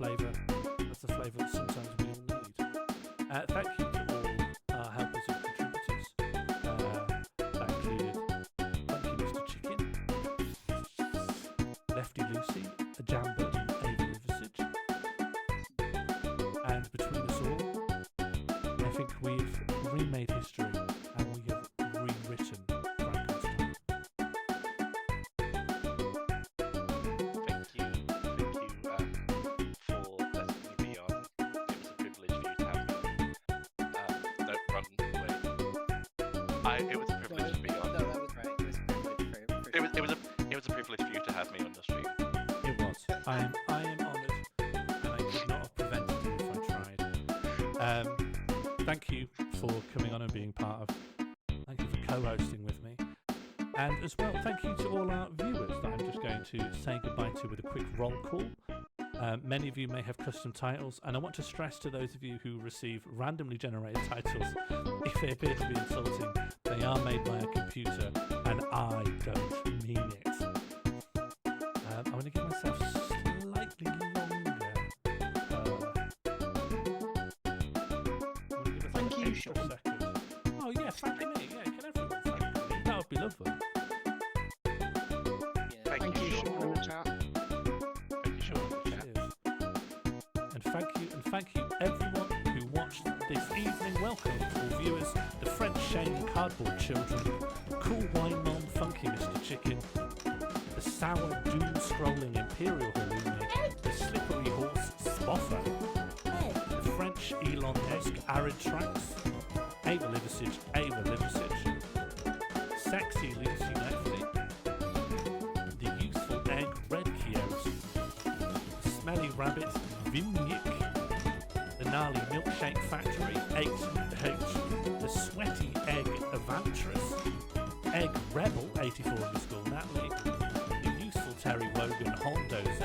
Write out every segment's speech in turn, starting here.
flavour. That's the flavour that sometimes we all need. Thank you to all our helpers and contributors. That included Funky Mr. Chicken, Lefty Lucy, a Jambird, and Ava Riverside. And between us all, I think we've remade history and we have rewritten Frankenstein. Thank you for letting me be on. It was a privilege for you to have me. No, wrong way. It was a privilege to be on. No, that was right. It was a privilege for It was a privilege for you to have me on the stream. It was. I am honoured, and I could not have prevented you if I tried. Thank you for coming on and being part of. Thank you for co-hosting with me, and as well, thank you to all our viewers that I'm just going to say goodbye to with a quick roll call. Many of you may have custom titles, and I want to stress to those of you who receive randomly generated titles, if they appear to be insulting, they are made by a computer, and I don't mean it. I'm going to give myself slightly longer. Thank you, extra Sean. second. Oh yeah, thank me. Yeah, can everyone thank me? That would be lovely. Thank you, Sean, in the chat. Thank you, Sean. Cheers. And thank you everyone who watched this evening. Welcome all viewers, the French Shane Cardboard Children, Cool Wine Mom, Funky Mr. Chicken, the Sour Doom Scrolling Imperial Halloumi, the Slippery Horse Spoffer, the French Elon Musk Arid Tracks, Ava Liversidge, Sexy Lucy Lefty, the Useful Egg Red Kiosk, Smelly Rabbit Vimyik, the Gnarly Milkshake Factory 8H, the Sweaty Egg Evantress, Egg Rebel 84_Natalie, the Useful Terry Wogan Hondo Z,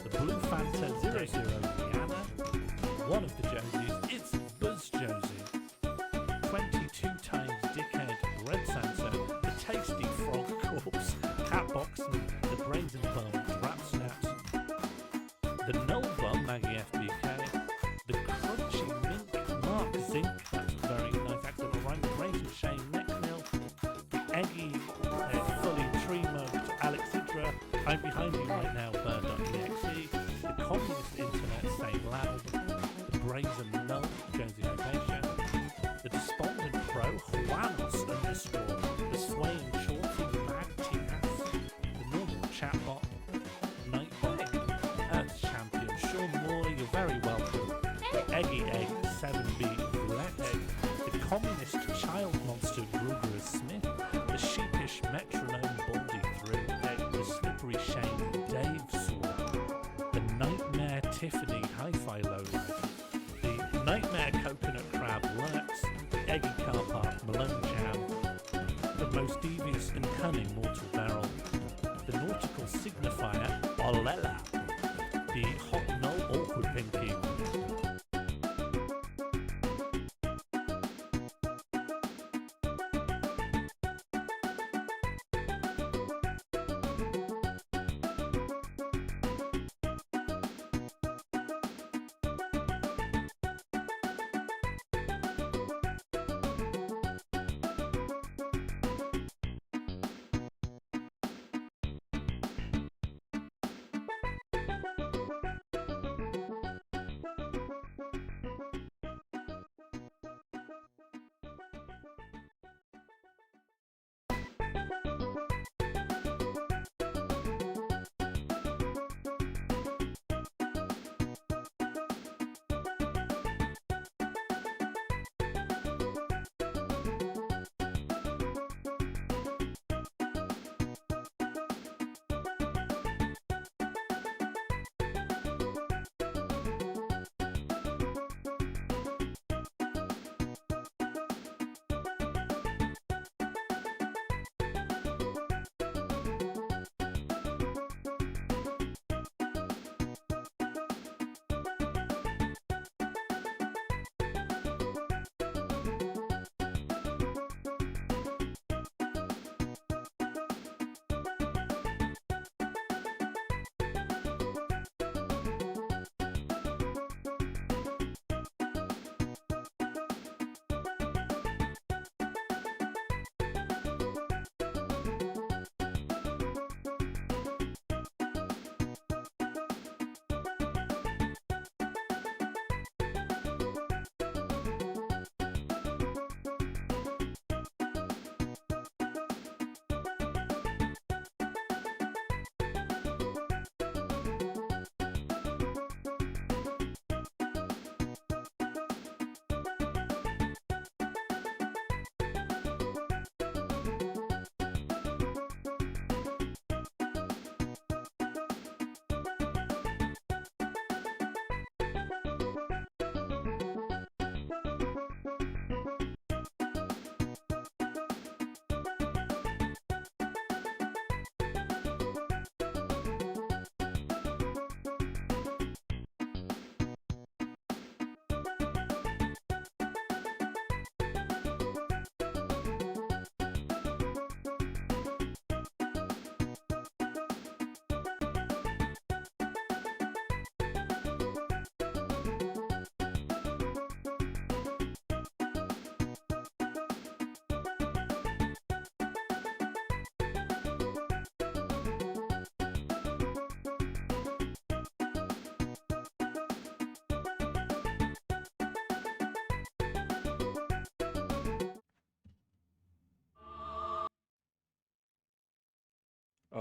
the Blue Fanta 00 Rihanna, one of the Josies, it's Buzz Josie, 22 times Dickhead Red Santa, the Tasty Frog Corpse, Catbox, the Brazen Bum Rap Snaps, the Null Bum Maggie FBK, the Crunchy Mink Mark Zink, that's very nice accent, rhyme, Raisin Shane Neckmill, the Eggy Fully Tree Mugged Alex Idra, I'm behind you right now, Bird.exe, the Communist Internet Same Loud, the Brazen Null Josie Hypatia, the Despondent Pro Juanos _, the Swaying Shorty Mad T-Ass, the Normal Chatbot, Nightbot, Earth Champion Sean Moore, you're very welcome, the Eggy Egg 7B Black Egg, the Communist Child Monster Gruger Smith, the Sheepish Metronome Baldy 3, the Slippery Shane Dave Saw, the Nightmare Tiffany Hi-Fi Lowlife, the Nightmare Coconut Crab Lurks, the Eggy Car Park Malone Jam, the Most Devious and Cunning Mortal Barrel, the Nautical Signifier Olela, the Hot Null Awkward Pinky,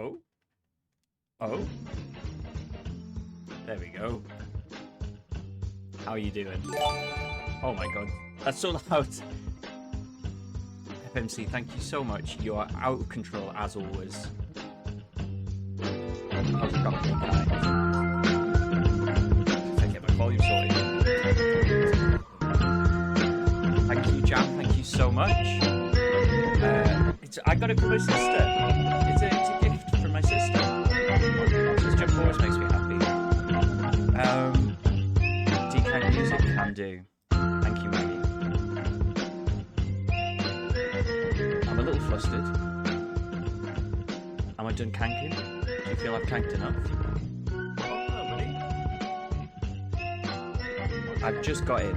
Oh. Oh. There we go. How are you doing? Oh my god. That's so loud. FMC, thank you so much. You are out of control as always. I was probably kind. I get my volume sorted. Thank you, Jam. Thank you so much. I got it from my sister. It's a gift from my sister. This jump always makes me happy. DK music can do. Thank you, Maggie. I'm a little flustered. Am I done canking? Do you feel I've canked enough? Oh, no, buddy. I've just got in.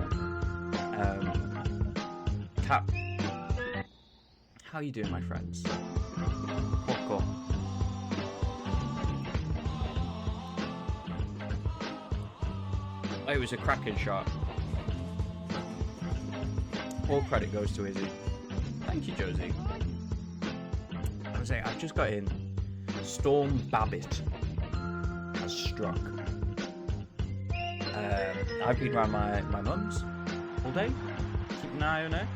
Cap. How are you doing, my friends? Poco. Oh, it was a cracking shot. All credit goes to Izzy. Thank you, Josie. I was saying, I've just got in. Storm Babbitt has struck. I've been around my mum's all day, keeping an eye on her.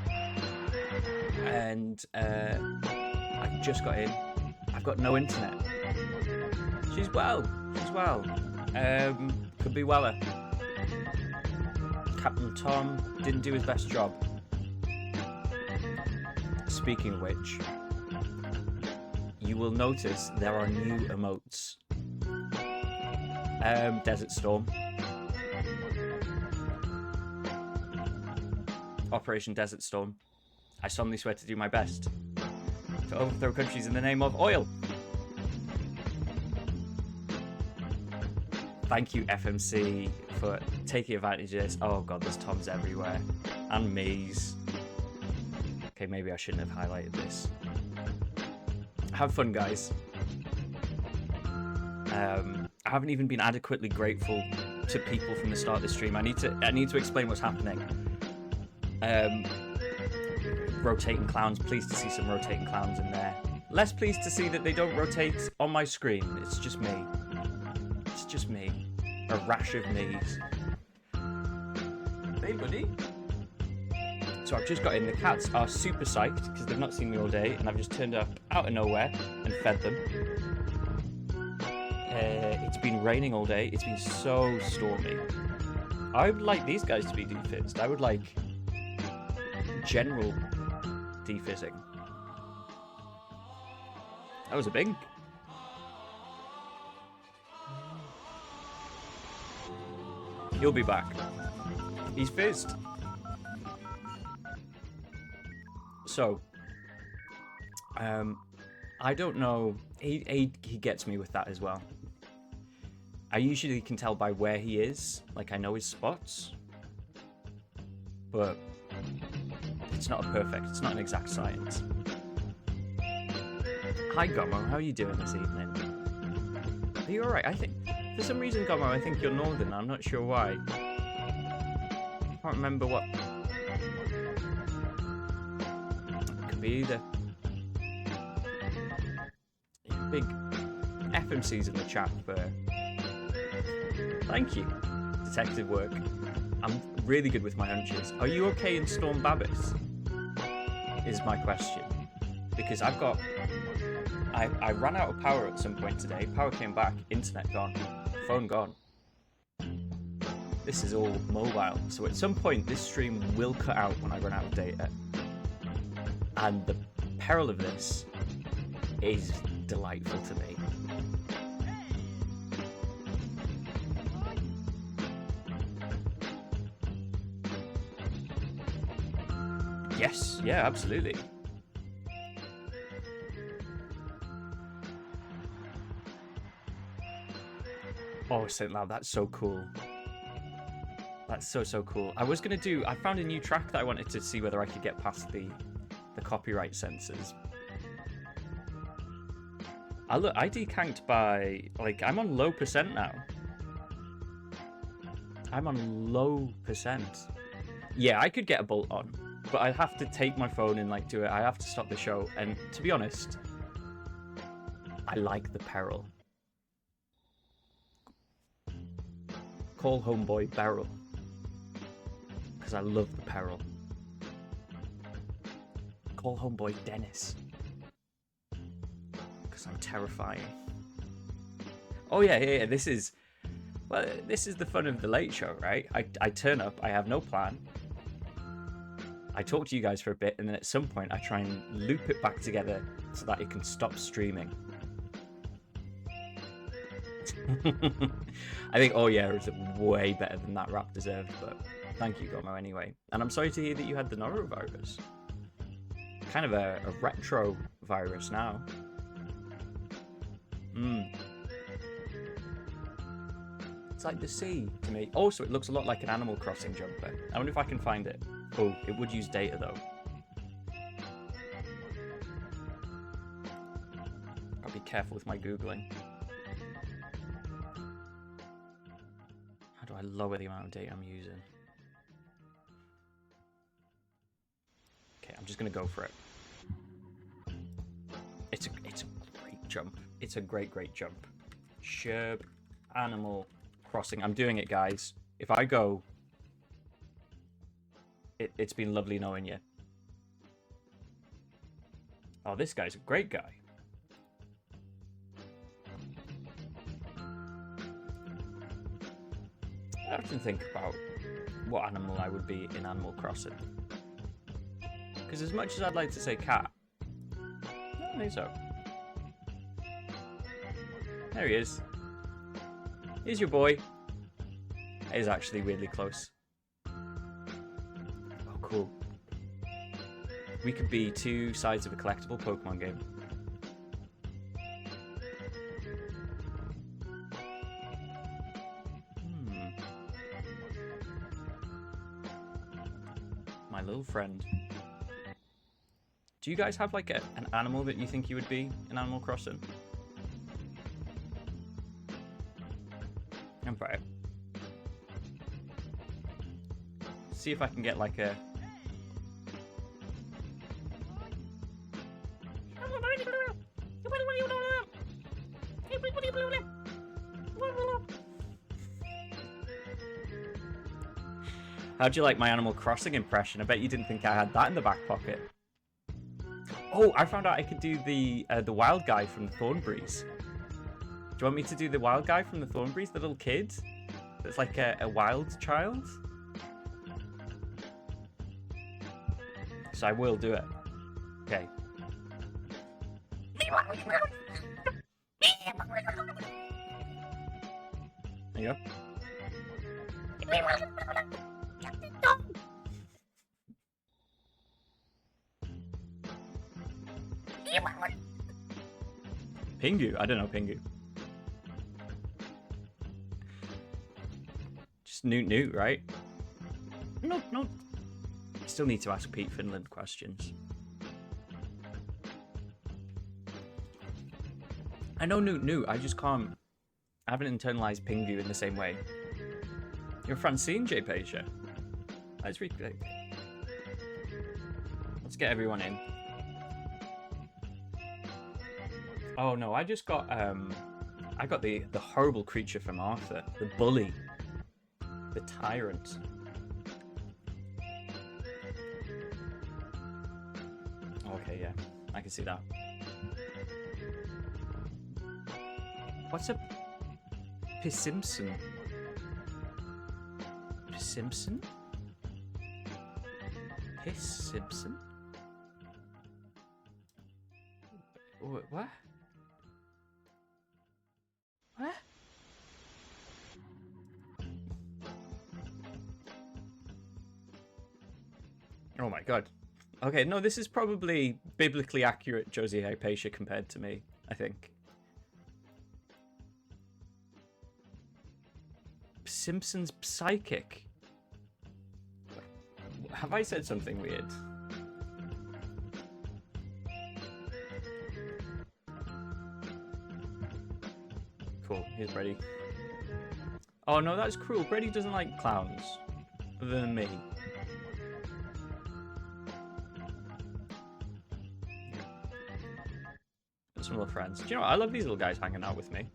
And I just got in. I've got no internet. She's well. Could be weller. Captain Tom didn't do his best job. Speaking of which, you will notice there are new emotes. Desert Storm. Operation Desert Storm. I solemnly swear to do my best to overthrow countries in the name of oil. Thank you, FMC, for taking advantage of this. Oh god, there's Toms everywhere. And me's. Okay, maybe I shouldn't have highlighted this. Have fun, guys. I haven't even been adequately grateful to people from the start of the stream. I need to explain what's happening. Rotating clowns. Pleased to see some rotating clowns in there. Less pleased to see that they don't rotate on my screen. It's just me. It's just me. A rash of knees. Hey, buddy. So I've just got in. The cats are super psyched because they've not seen me all day, and I've just turned up out of nowhere and fed them. It's been raining all day. It's been so stormy. I would like these guys to be defizzed. I would like general defizzing. That was a big. He'll be back. He's fizzed. So, I don't know. He gets me with that as well. I usually can tell by where he is. Like, I know his spots. But it's not it's not an exact science. Hi, Gomo. How are you doing this evening? Are you alright? I think, for some reason, Gomo, I think you're northern. I'm not sure why. I can't remember what. Could be either. Big FMCs in the chat for. Thank you. Detective work. I'm really good with my hunches. Are you okay in Storm Babbis? Is my question. Because I've got. I ran out of power at some point today. Power came back, internet gone, phone gone. This is all mobile. So at some point, this stream will cut out when I run out of data. And the peril of this is delightful to me. Yes, yeah, absolutely. Oh, St. Loud, that's so cool. That's so cool. I found a new track that I wanted to see whether I could get past the copyright censors. I decanked by, like, I'm on low percent now. I'm on low percent. Yeah, I could get a bolt on, but I'd have to take my phone and, like, do it. I have to stop the show, and to be honest, I like the peril. Call homeboy Beryl. Because I love the peril. Call homeboy Dennis. Because I'm terrifying. Oh yeah, this is... Well, this is the fun of the late show, right? I turn up, I have no plan. I talk to you guys for a bit, and then at some point I try and loop it back together so that it can stop streaming. I think Oh Yeah is way better than that rap deserved, but thank you, Gomo, anyway. And I'm sorry to hear that you had the norovirus. Kind of a retro virus now. It's like the sea to me. Also, it looks a lot like an Animal Crossing jumper. I wonder if I can find it. Oh, it would use data though. I'll be careful with my Googling. How do I lower the amount of data I'm using? Okay, I'm just gonna go for it. It's a great jump. It's a great jump. Sherb, Animal Crossing. I'm doing it, guys. If I go... It's been lovely knowing you. Oh, this guy's a great guy. I often think about what animal I would be in Animal Crossing. Because as much as I'd like to say cat, I don't think so. There he is. Here's your boy. It is actually weirdly close. Oh, cool. We could be two sides of a collectible Pokemon game. My little friend. Do you guys have like an animal that you think you would be in Animal Crossing? Right. See if I can get like a... How'd you like my Animal Crossing impression? I bet you didn't think I had that in the back pocket. Oh, I found out I could do the wild guy from the Thornbreeze. Do you want me to do the wild guy from the Thornbreeze, the little kid? That's like a wild child? So I will do it. Okay. There you go. Pingu? I don't know Pingu. Just Newt, right? No. Still need to ask Pete Finland questions. I know Newt. I just can't. I haven't internalized Pingu in the same way. You're Francine, J. Pacia. Let's reconnect. Let's get everyone in. Oh no, I just got I got the horrible creature from Arthur, the bully, the tyrant. Okay, yeah, I can see that. What's a Pisimpson? Pisimpson? Pisimpson? What? What? Oh my god. Okay, no, this is probably biblically accurate Josie Hypatia compared to me, I think. Simpson's psychic. Have I said something weird? Cool, here's Brady. Oh no, that's cruel. Brady doesn't like clowns. Other than me. some little friends. Do you know what? I love these little guys hanging out with me.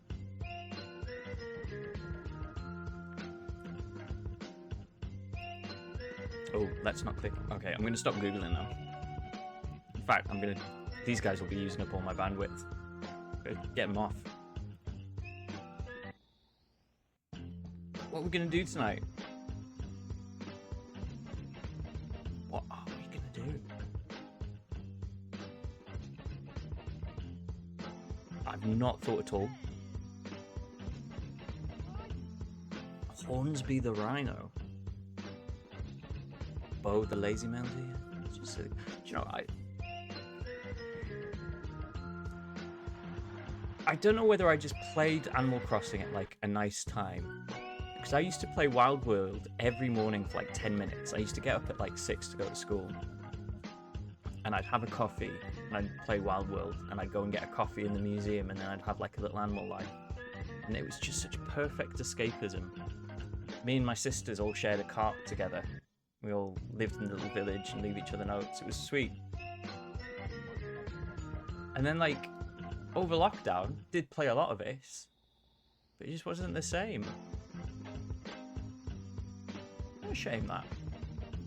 Oh, let's not click. Okay, I'm going to stop Googling now. In fact, these guys will be using up all my bandwidth. Get them off. What are we going to do tonight? What are we going to do? I've not thought at all. Hornsby the Rhino. Bo the Lazy Male Deer. It's just silly. Do you know, I don't know whether I just played Animal Crossing at like a nice time. Because I used to play Wild World every morning for like 10 minutes. I used to get up at like 6 to go to school. And I'd have a coffee and I'd play Wild World. And I'd go and get a coffee in the museum and then I'd have like a little animal life. And it was just such perfect escapism. Me and my sisters all shared a cart together. We all lived in the little village and leave each other notes. It was sweet. And then, like, over lockdown, did play a lot of this, but it just wasn't the same. What a shame that.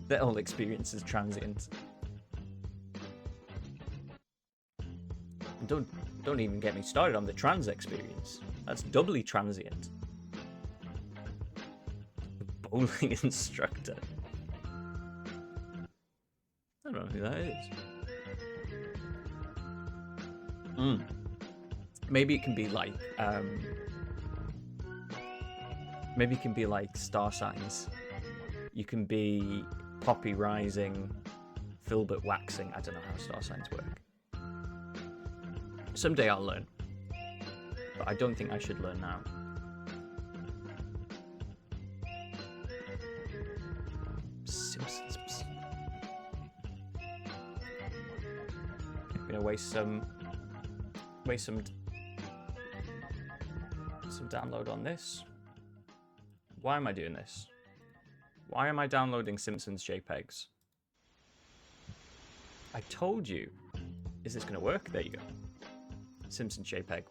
The whole experience is transient. And don't even get me started on the trans experience. That's doubly transient. The bowling instructor. I don't know who that is. Maybe it can be like, maybe it can be like star signs. You can be Poppy rising, Filbert waxing. I don't know how star signs work. Someday I'll learn, but I don't think I should learn now. Simpsons. I'm gonna waste some download on this. Why am I doing this? Why am I downloading Simpsons JPEGs? I told you. Is this gonna work? There you go. Simpsons JPEG.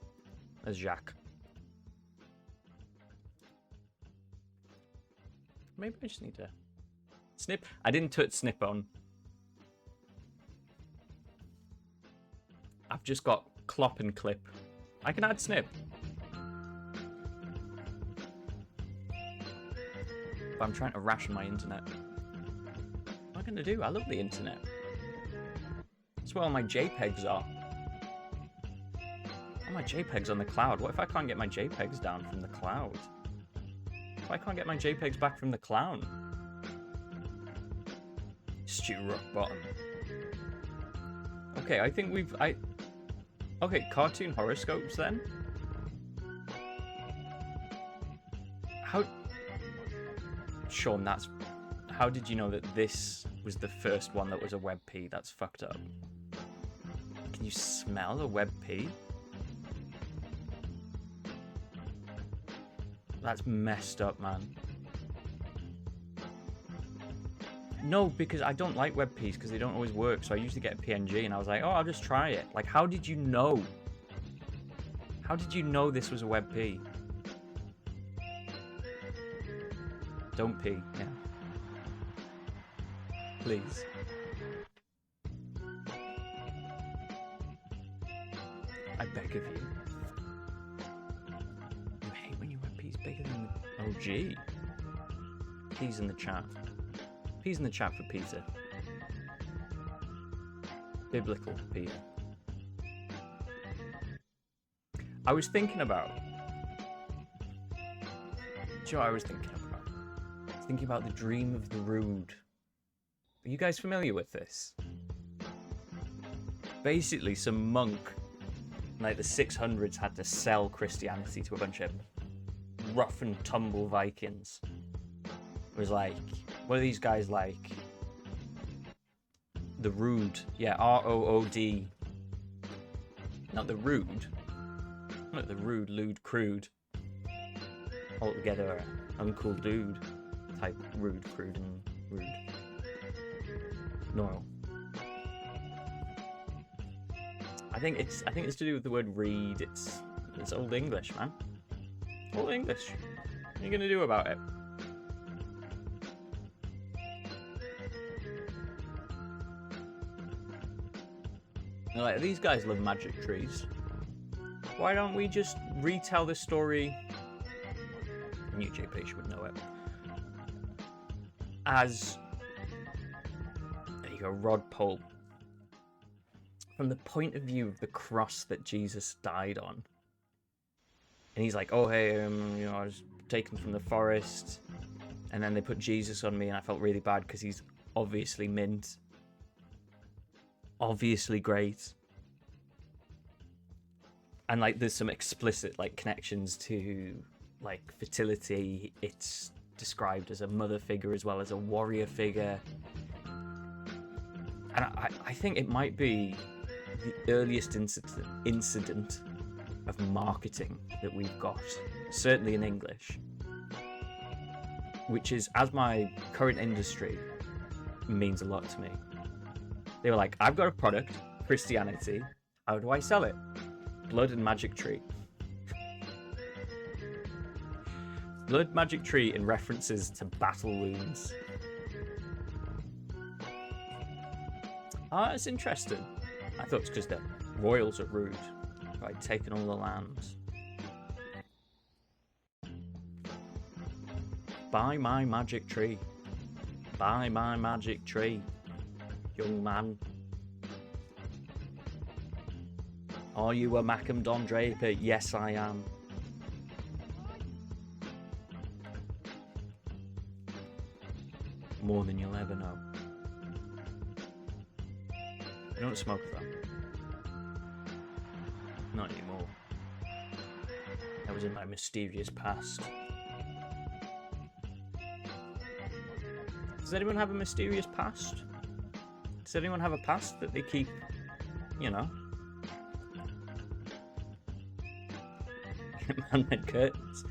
There's Jacques. Maybe I just need to snip. I didn't touch snip on. I've just got clop and clip. I can add snip. But I'm trying to ration my internet. What am I going to do? I love the internet. That's where all my JPEGs are. All my JPEGs on the cloud. What if I can't get my JPEGs down from the cloud? If I can't get my JPEGs back from the cloud? Stu rock bottom. Okay, I think okay, cartoon horoscopes then? Sean, how did you know that this was the first one that was a WebP? That's fucked up. Can you smell a WebP? That's messed up, man. No, because I don't like WebPs because they don't always work, so I usually get a PNG and I was like, oh, I'll just try it. Like, how did you know? How did you know this was a WebP? Don't pee, yeah. Please. I beg of you. You hate when your WebP's bigger than the... Oh, gee. Peas in the chat. Peas in the chat for Peter. Biblical Peter. I was thinking about... Do you know what I was thinking about? I was thinking about the Dream of the Rood. Are you guys familiar with this? Basically, some monk, like the 600s, had to sell Christianity to a bunch of rough and tumble Vikings. It was like, what are these guys like? The Rood. Yeah, R-O-O-D. Not the Rude. Not the Rude, Lewd, Crude. Altogether, uncool dude. Type rude, crude, and rude. Normal. I think it's to do with the word read. It's Old English, man. Old English. What are you gonna do about it? Like, these guys love magic trees. Why don't we just retell this story? New JP would know it. As there you go, rod pole. From the point of view of the cross that Jesus died on. And he's like, oh hey, I was taken from the forest, and then they put Jesus on me, and I felt really bad because he's obviously mint. Obviously great. And like there's some explicit like connections to like fertility. It's described as a mother figure as well as a warrior figure. And I think it might be the earliest incident of marketing that we've got, certainly in English, which is, as my current industry, means a lot to me. They were like, I've got a product, Christianity, how do I sell it? Blood and magic tree. Blood, magic tree, and references to battle wounds. Ah, it's interesting. I thought it's because the royals are rude, by taking all the lands. Buy my magic tree. Buy my magic tree, young man. Are you a Macam Don Draper? Yes, I am. More than you'll ever know. I don't smoke that. Not anymore. That was in my mysterious past. Does anyone have a mysterious past? Does anyone have a past that they keep, you know? Man-made curtains.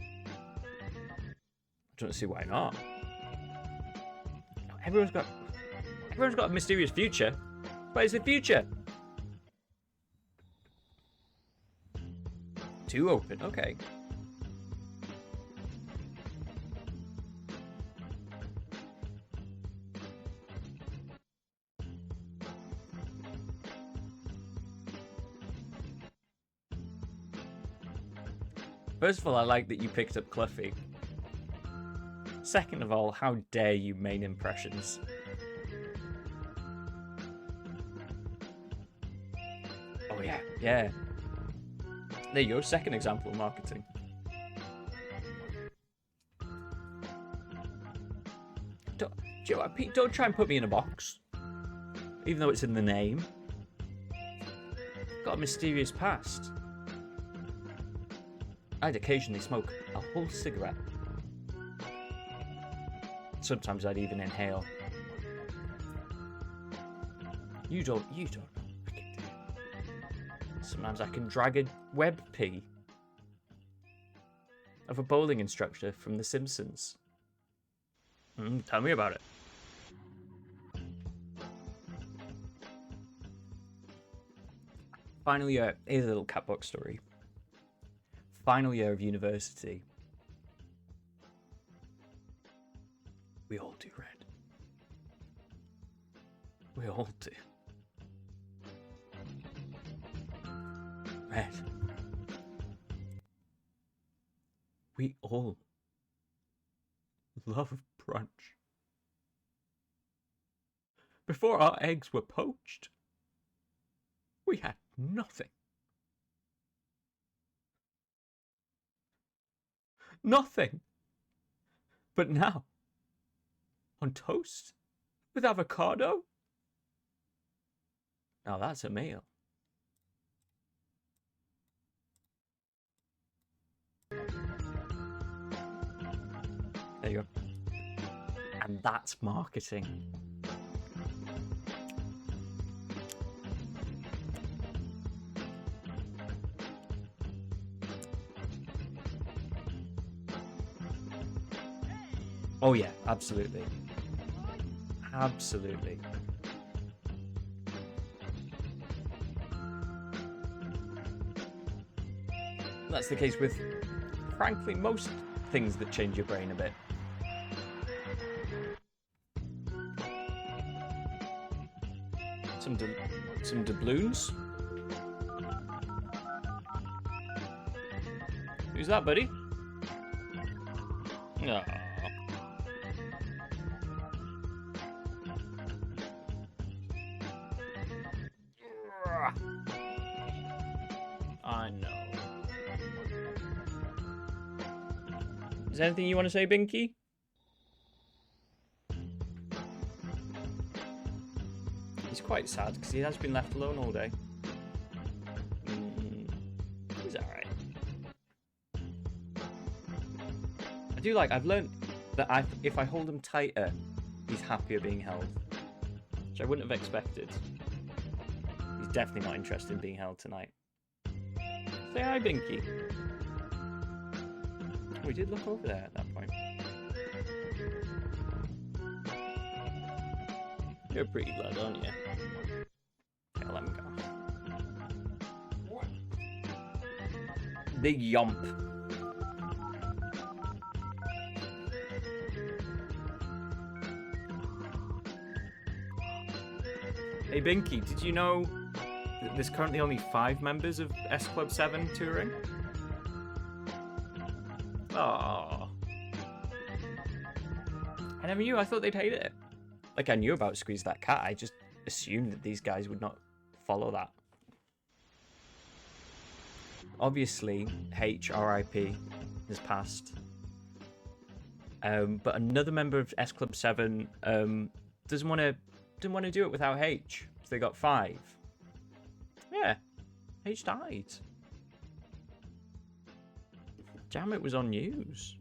I don't see why not. Everyone's got a mysterious future. What is the future? Too open, okay. First of all, I like that you picked up Cluffy. Second of all, how dare you main impressions? Oh yeah, yeah. There you go, second example of marketing. Pete, don't try and put me in a box. Even though it's in the name. Got a mysterious past. I'd occasionally smoke a whole cigarette. Sometimes I'd even inhale. You don't know. I can do it. Sometimes I can drag a web pee of a bowling instructor from The Simpsons. Tell me about it. Finally, here's a little Catbox story. Final year of university. We all do, Red. We all do. Red. We all love brunch. Before our eggs were poached, we had nothing. Nothing. But now, on toast with avocado? Now that's a meal. There you go. And that's marketing. Oh yeah, absolutely. Absolutely. That's the case with, frankly, most things that change your brain a bit. Some doubloons. Who's that, buddy? Aww. I know. Is there anything you want to say, Binky? He's quite sad because he has been left alone all day. He's alright. I've learned that if I hold him tighter, he's happier being held. Which I wouldn't have expected. He's definitely not interested in being held tonight. Say hi, Binky. We did look over there at that point. You're a pretty lad, aren't you? Okay, let him go. Big yomp. Hey Binky, did you know that there's currently only 5 members of S Club 7 touring? Aww. I never knew. I thought they'd hate it. Like, I knew about Squeeze That Cat. I just assumed that these guys would not follow that. Obviously, H, R.I.P. has passed. But another member of S Club 7 didn't want to do it without H. So they got 5. Yeah, H died. Damn, it was on news.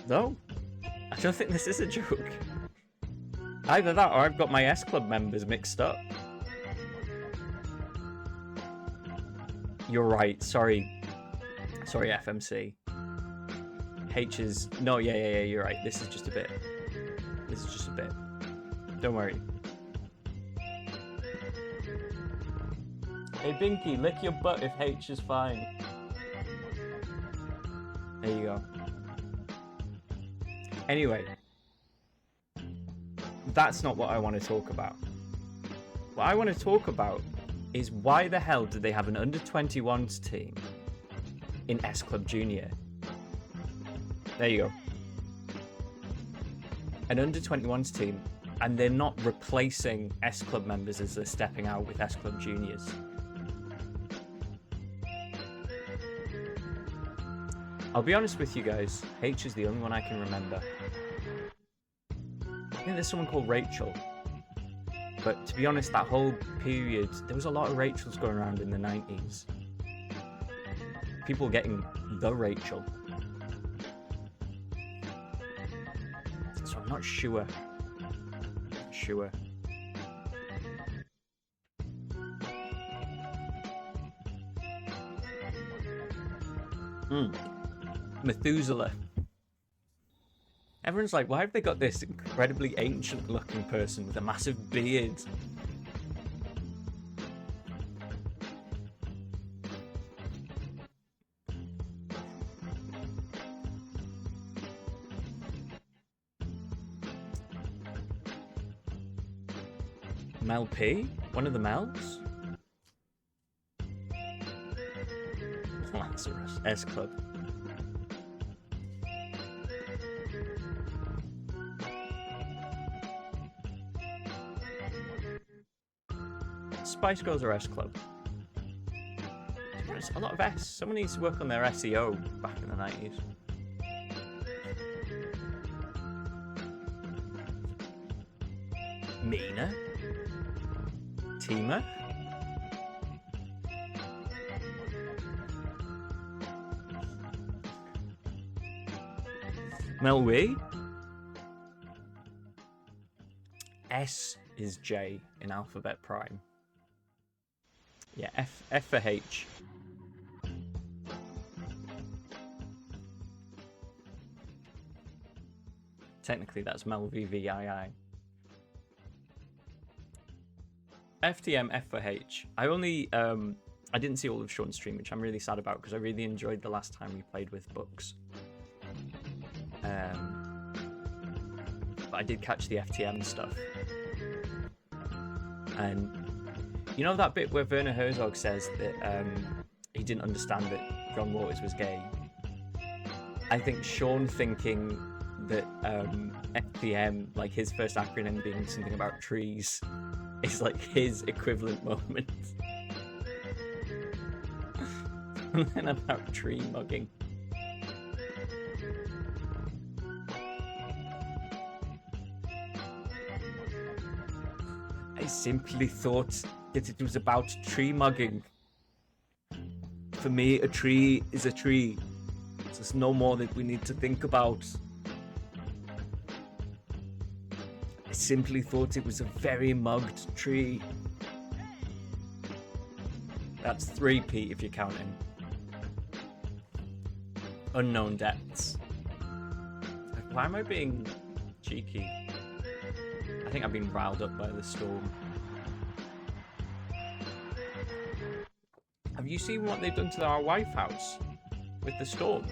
No, I don't think this is a joke. Either that or I've got my S Club members mixed up. You're right, sorry, FMC. H is... No, yeah, you're right. This is just a bit. Don't worry. Hey, Binky, lick your butt if H is fine. There you go. Anyway. That's not what I want to talk about. What I want to talk about is why the hell did they have an under-21s team in S Club Junior? There you go. An under-21s team, and they're not replacing S Club members as they're stepping out with S Club Juniors. I'll be honest with you guys, H is the only one I can remember. I think there's someone called Rachel. But to be honest, that whole period, there was a lot of Rachels going around in the 90s. People getting the Rachel. So I'm not sure. Methuselah. Everyone's like, why have they got this incredibly ancient looking person with a massive beard? Mel P? One of the Mels? Lazarus. S Club. Spice Girls or S Club? There's a lot of S. Someone needs to work on their SEO back in the 90s. Mina? Tima? Mel Wee? S is J in Alphabet Prime. Yeah, F for H. Technically, that's Mel VVII. FTM F for H. I only I didn't see all of Sean's stream, which I'm really sad about because I really enjoyed the last time we played with books. But I did catch the FTM stuff. And you know that bit where Werner Herzog says that he didn't understand that John Waters was gay? I think Sean thinking that FTM, like his first acronym being something about trees, is like his equivalent moment. Something about tree mugging. I simply thought that it was about tree mugging. For me, a tree is a tree. There's no more that we need to think about. I simply thought it was a very mugged tree. That's 3, Pete, if you're counting. Unknown depths. Why am I being cheeky? I think I've been riled up by the storm. Have you seen what they've done to our wife house with the storm?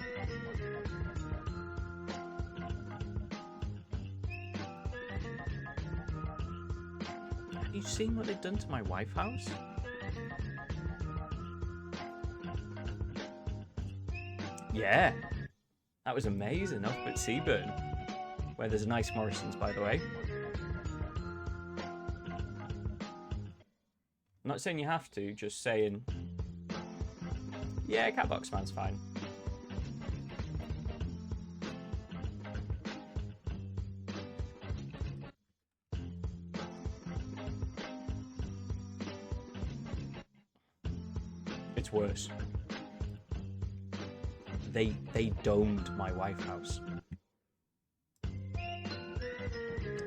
Have you seen what they've done to my wife house? Yeah, that was amazing up at Seaburn, where there's a nice Morrison's, by the way. I'm not saying you have to, just saying, yeah, Catbox man's fine. It's worse. They domed my wife house.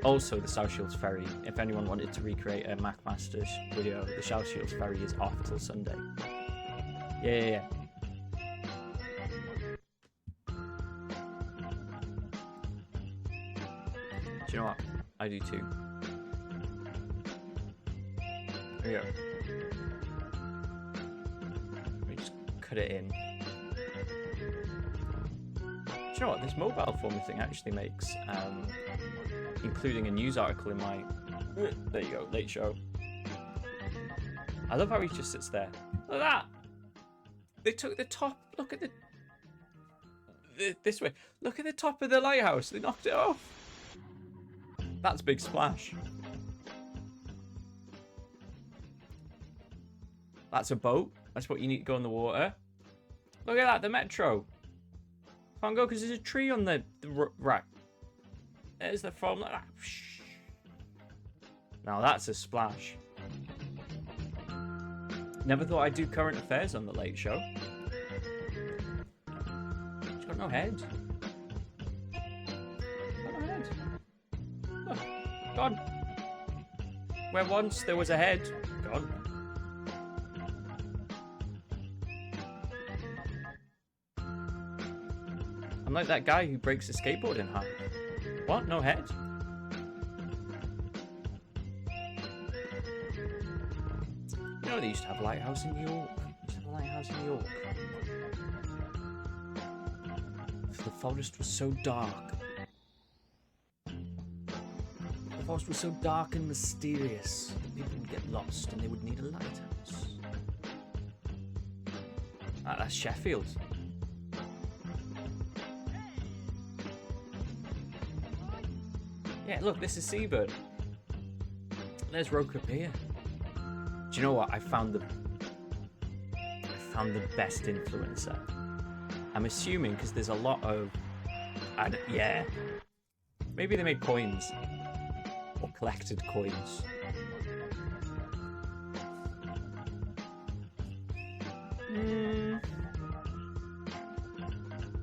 Also, the South Shields Ferry. If anyone wanted to recreate a Mac Masters video, the South Shields Ferry is off till Sunday. Yeah. Do you know what? I do too. There we go. Let me just cut it in. Do you know what? This mobile phone thing actually makes, including a news article in my, there you go, late show. I love how he just sits there. Look at that! They took the top, look at this way. Look at the top of the lighthouse. They knocked it off. That's Big Splash. That's a boat. That's what you need to go in the water. Look at that, the metro. Can't go because there's a tree on the right. There's the foam like that. Now that's a splash. Never thought I'd do current affairs on the late show. She's got no head. Got no head. Look, gone. Where once there was a head, gone. I'm like that guy who breaks a skateboard in half. What? No head? You know they used to have a lighthouse in New York. They used to have a lighthouse in New York. The forest was so dark. The forest was so dark and mysterious that people would get lost and they would need a lighthouse. Ah, that's Sheffield. Yeah, look, this is Seabird. There's Roker Pier. Do you know what? I found the best influencer. I'm assuming because there's a lot of, yeah. Maybe they made coins or collected coins.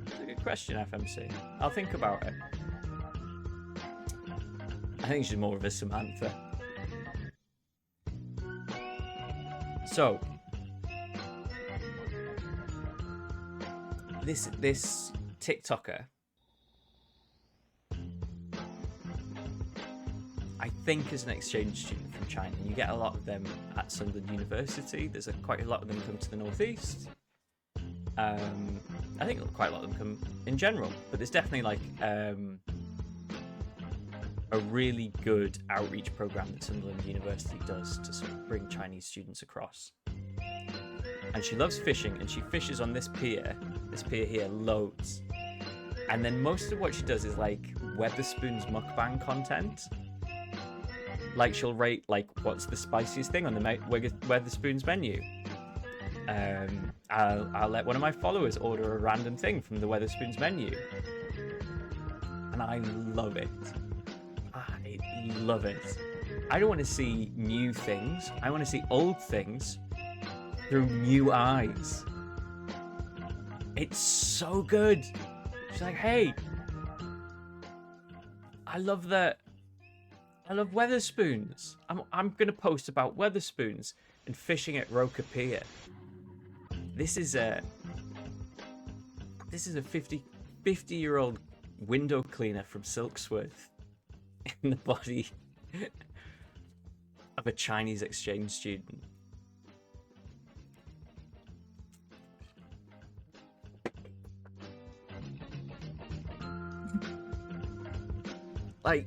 That's a good question, FMC. I'll think about it. I think she's more of a Samantha. So, this TikToker, I think as an exchange student from China, and you get a lot of them at Sunderland University. There's quite a lot of them come to the northeast. I think quite a lot of them come in general, but there's definitely like a really good outreach program that Sunderland University does to sort of bring Chinese students across. And she loves fishing, and she fishes on this pier here, loads. And then most of what she does is like Weatherspoon's mukbang content. Like she'll rate like what's the spiciest thing on the Weatherspoon's menu. I'll let one of my followers order a random thing from the Weatherspoon's menu, and I love it. I love it. I don't want to see new things. I want to see old things through new eyes. It's so good. She's like, hey, I love Weatherspoons. I'm gonna post about Weatherspoons and fishing at Roker Pier. This is a 50-year-old window cleaner from Silksworth in the body of a Chinese exchange student. Like,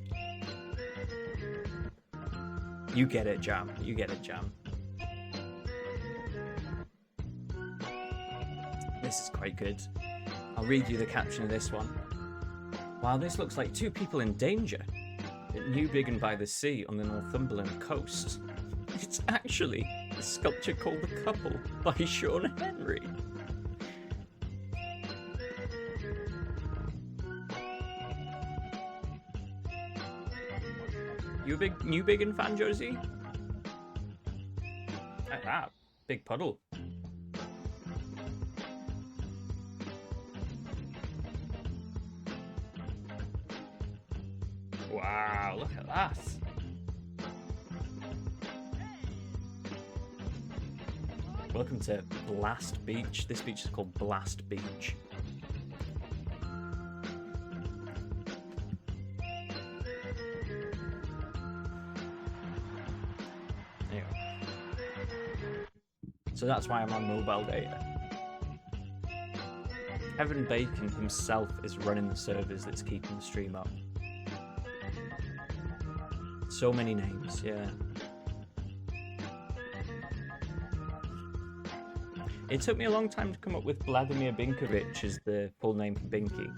you get it, Jam. You get it, Jam. This is quite good. I'll read you the caption of this one. While this looks like two people in danger at Newbiggin by the Sea on the Northumberland coast, it's actually a sculpture called The Couple by Sean Henry. You a big Newbiggin fan, Josie? Like that. Big puddle. Wow, look at that. Welcome to Blast Beach. This beach is called Blast Beach. Anyway. So that's why I'm on mobile data. Kevin Bacon himself is running the servers that's keeping the stream up. So many names, yeah. It took me a long time to come up with Vladimir Binkovich as the full name for Binky.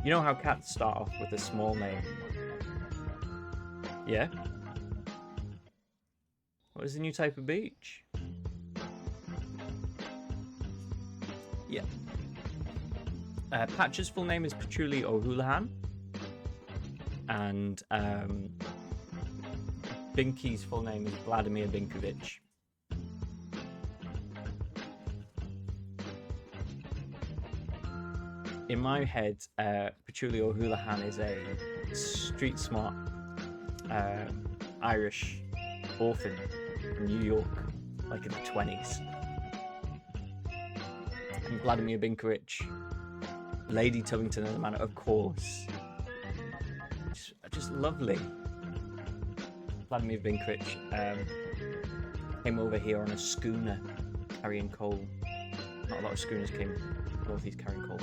You know how cats start off with a small name? Yeah? What is the new type of beach? Yeah. Patch's full name is Patchouli O'Houlihan. And Binky's full name is Vladimir Binkovich. In my head, Patchouli O'Houlihan is a street smart Irish orphan from New York, like in the 20s. And Vladimir Binkovich, Lady Tubington and the Manor, of course. Just lovely. Vladimir Binkovich came over here on a schooner carrying coal. Not a lot of schooners came northeast carrying coal.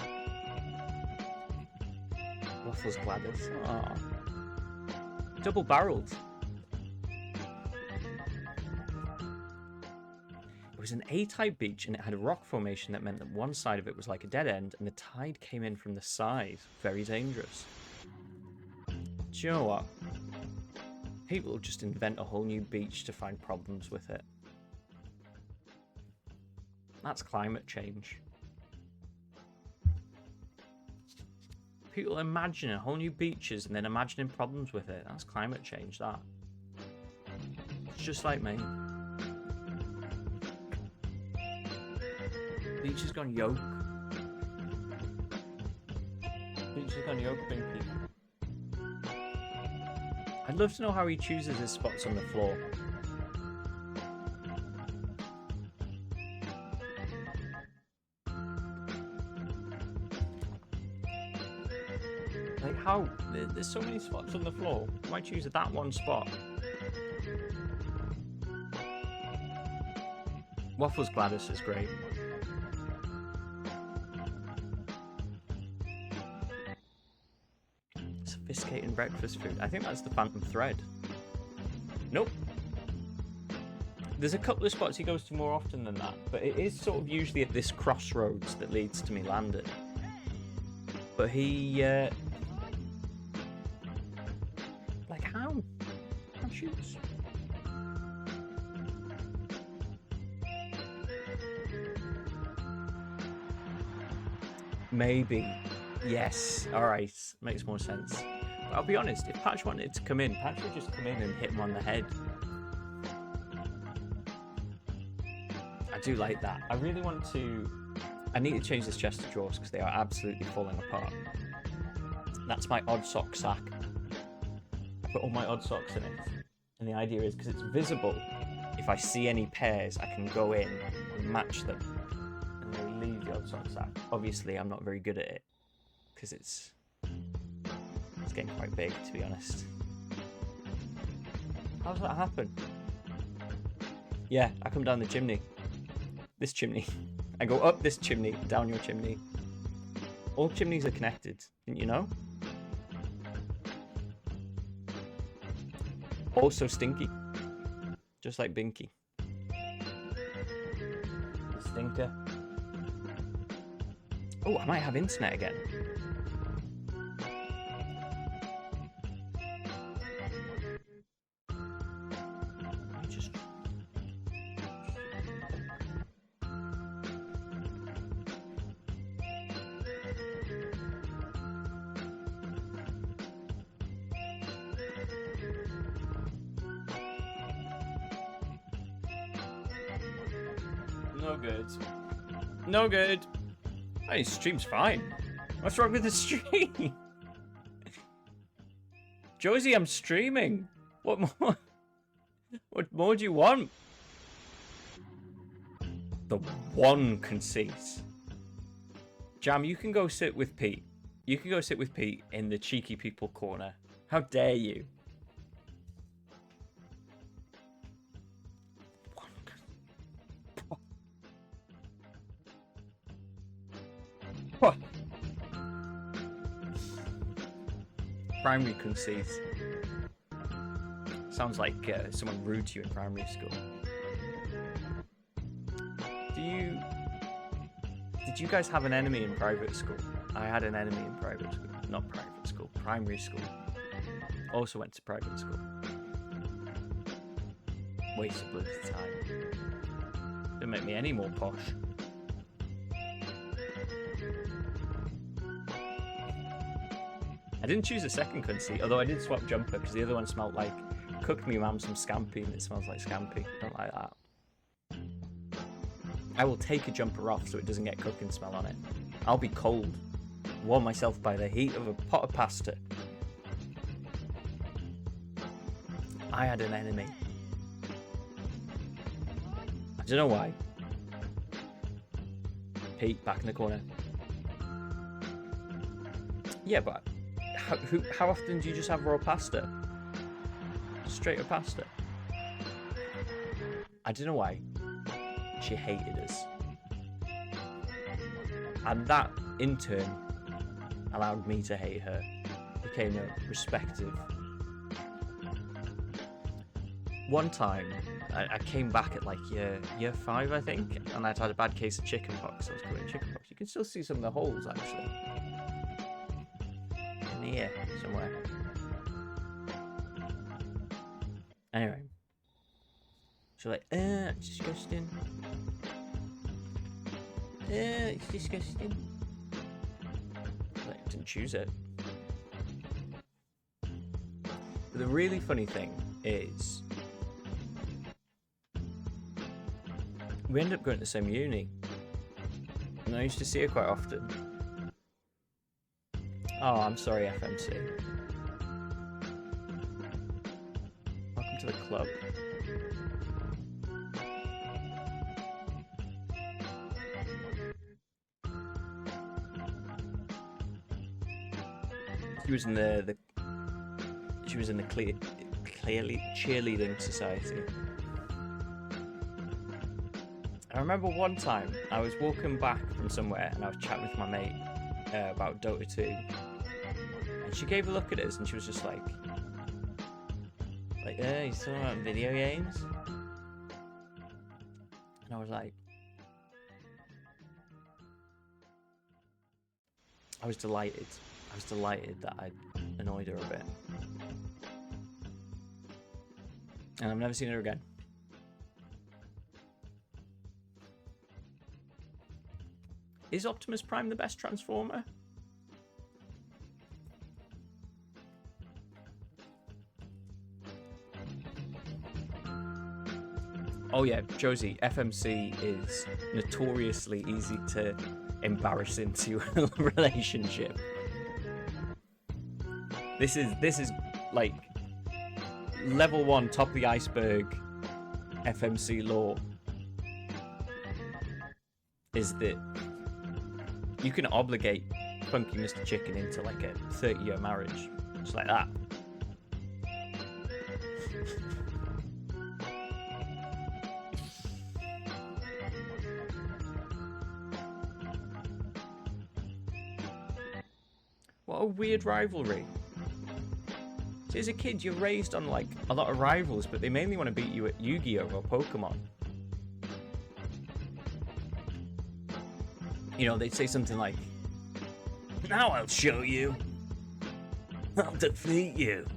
Waffles Gladys. Aww. Double barreled. It was an A-type beach and it had a rock formation that meant that one side of it was like a dead end and the tide came in from the side. Very dangerous. Do you know what? People will just invent a whole new beach to find problems with it. That's climate change. People imagining whole new beaches and then imagining problems with it. That's climate change, that. It's just like me. Beach has gone yoke. Beach has gone yoke, Binky. I'd love to know how he chooses his spots on the floor. Like, how? There's so many spots on the floor. Why choose that one spot? Waffles Gladys is great. Sophisticated breakfast food. I think that's the Phantom Thread. Nope. There's a couple of spots he goes to more often than that, but it is sort of usually at this crossroads that leads to me landing. But he, like how? How shoots? Maybe. Yes. Alright. Makes more sense. But I'll be honest, if Patch wanted to come in, Patch would just come in and hit him on the head. I do like that. I really want to... I need to change this chest of drawers because they are absolutely falling apart. That's my odd sock sack. I put all my odd socks in it. And the idea is, because it's visible, if I see any pairs, I can go in and match them. And then leave the odd sock sack. Obviously, I'm not very good at it. Because it's getting quite big, to be honest. How does that happen? Yeah, I come down the chimney. This chimney. I go up this chimney, down your chimney. All chimneys are connected, didn't you know? Also stinky. Just like Binky. The stinker. Oh, I might have internet again. No good. No good. Hey, stream's fine. What's wrong with the stream? Josie, I'm streaming. What more? What more do you want? The one conceit. Jam, you can go sit with Pete. You can go sit with Pete in the cheeky people corner. How dare you? What? Primary conceit. Sounds like someone rude to you in primary school. Did you guys have an enemy in private school? I had an enemy in private school. Not private school, primary school. Also went to private school. Wasted loads of time. Didn't make me any more posh. I didn't choose a second conceit, although I did swap jumper because the other one smelled like cook me ma'am some scampi and it smells like scampi. Don't like that. I will take a jumper off so it doesn't get cooking smell on it. I'll be cold. Warm myself by the heat of a pot of pasta. I had an enemy. I don't know why. Pete, back in the corner. Yeah, but how often do you just have raw pasta? Straight up pasta. I don't know why. She hated us. And that, in turn, allowed me to hate her. Became a respective. One time, I came back at like year 5, I think, and I'd had a bad case of chickenpox. I was covered in chickenpox. You can still see some of the holes, actually. In here, somewhere. Anyway. So like, it's disgusting. It's disgusting. Like, didn't choose it. But the really funny thing is, we ended up going to the same uni. And I used to see her quite often. Oh, I'm sorry, FMC. Welcome to the club. She was in the clearly cheerleading society. I remember one time I was walking back from somewhere and I was chatting with my mate about Dota 2, and she gave a look at us and she was just like, you talking about video games? And I was like, I was delighted. I was delighted that I'd annoyed her a bit. And I've never seen her again. Is Optimus Prime the best Transformer? Oh yeah, Josie, FMC is notoriously easy to embarrass into a relationship. This is like level 1, top of the iceberg FMC lore. Is that you can obligate Funky Mr. Chicken into like a 30-year marriage. Just like that. What a weird rivalry. See, as a kid, you're raised on like a lot of rivals, but they mainly want to beat you at Yu-Gi-Oh! Or Pokemon. You know, they'd say something like, "Now I'll show you. I'll defeat you."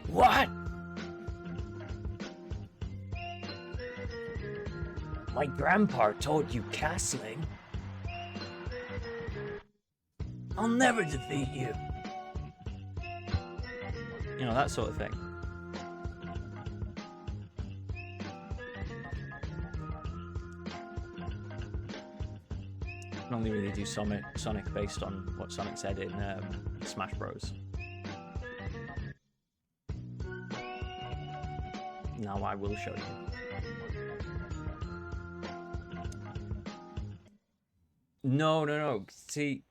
What? My grandpa taught you castling. I'll never defeat you. You know, that sort of thing. I can only really do Sonic based on what Sonic said in Smash Bros. Now I will show you. No. See,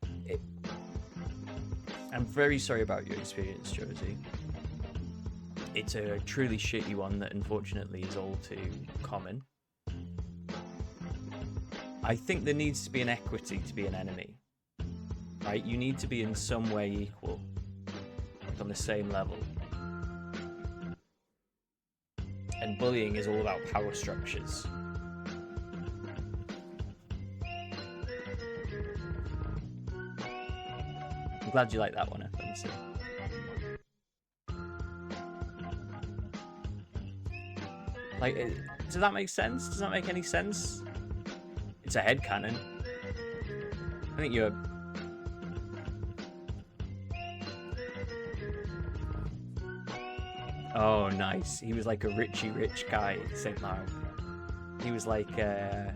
I'm very sorry about your experience, Josie. It's a truly shitty one that unfortunately is all too common. I think there needs to be an equity to be an enemy. Right? You need to be in some way equal. Like on the same level. And bullying is all about power structures. I'm glad you like that one, FMC. Like, does that make sense? Does that make any sense? It's a headcanon. I think you're... Oh, nice. He was like a Richie Rich guy, St. Mauro. He was like, I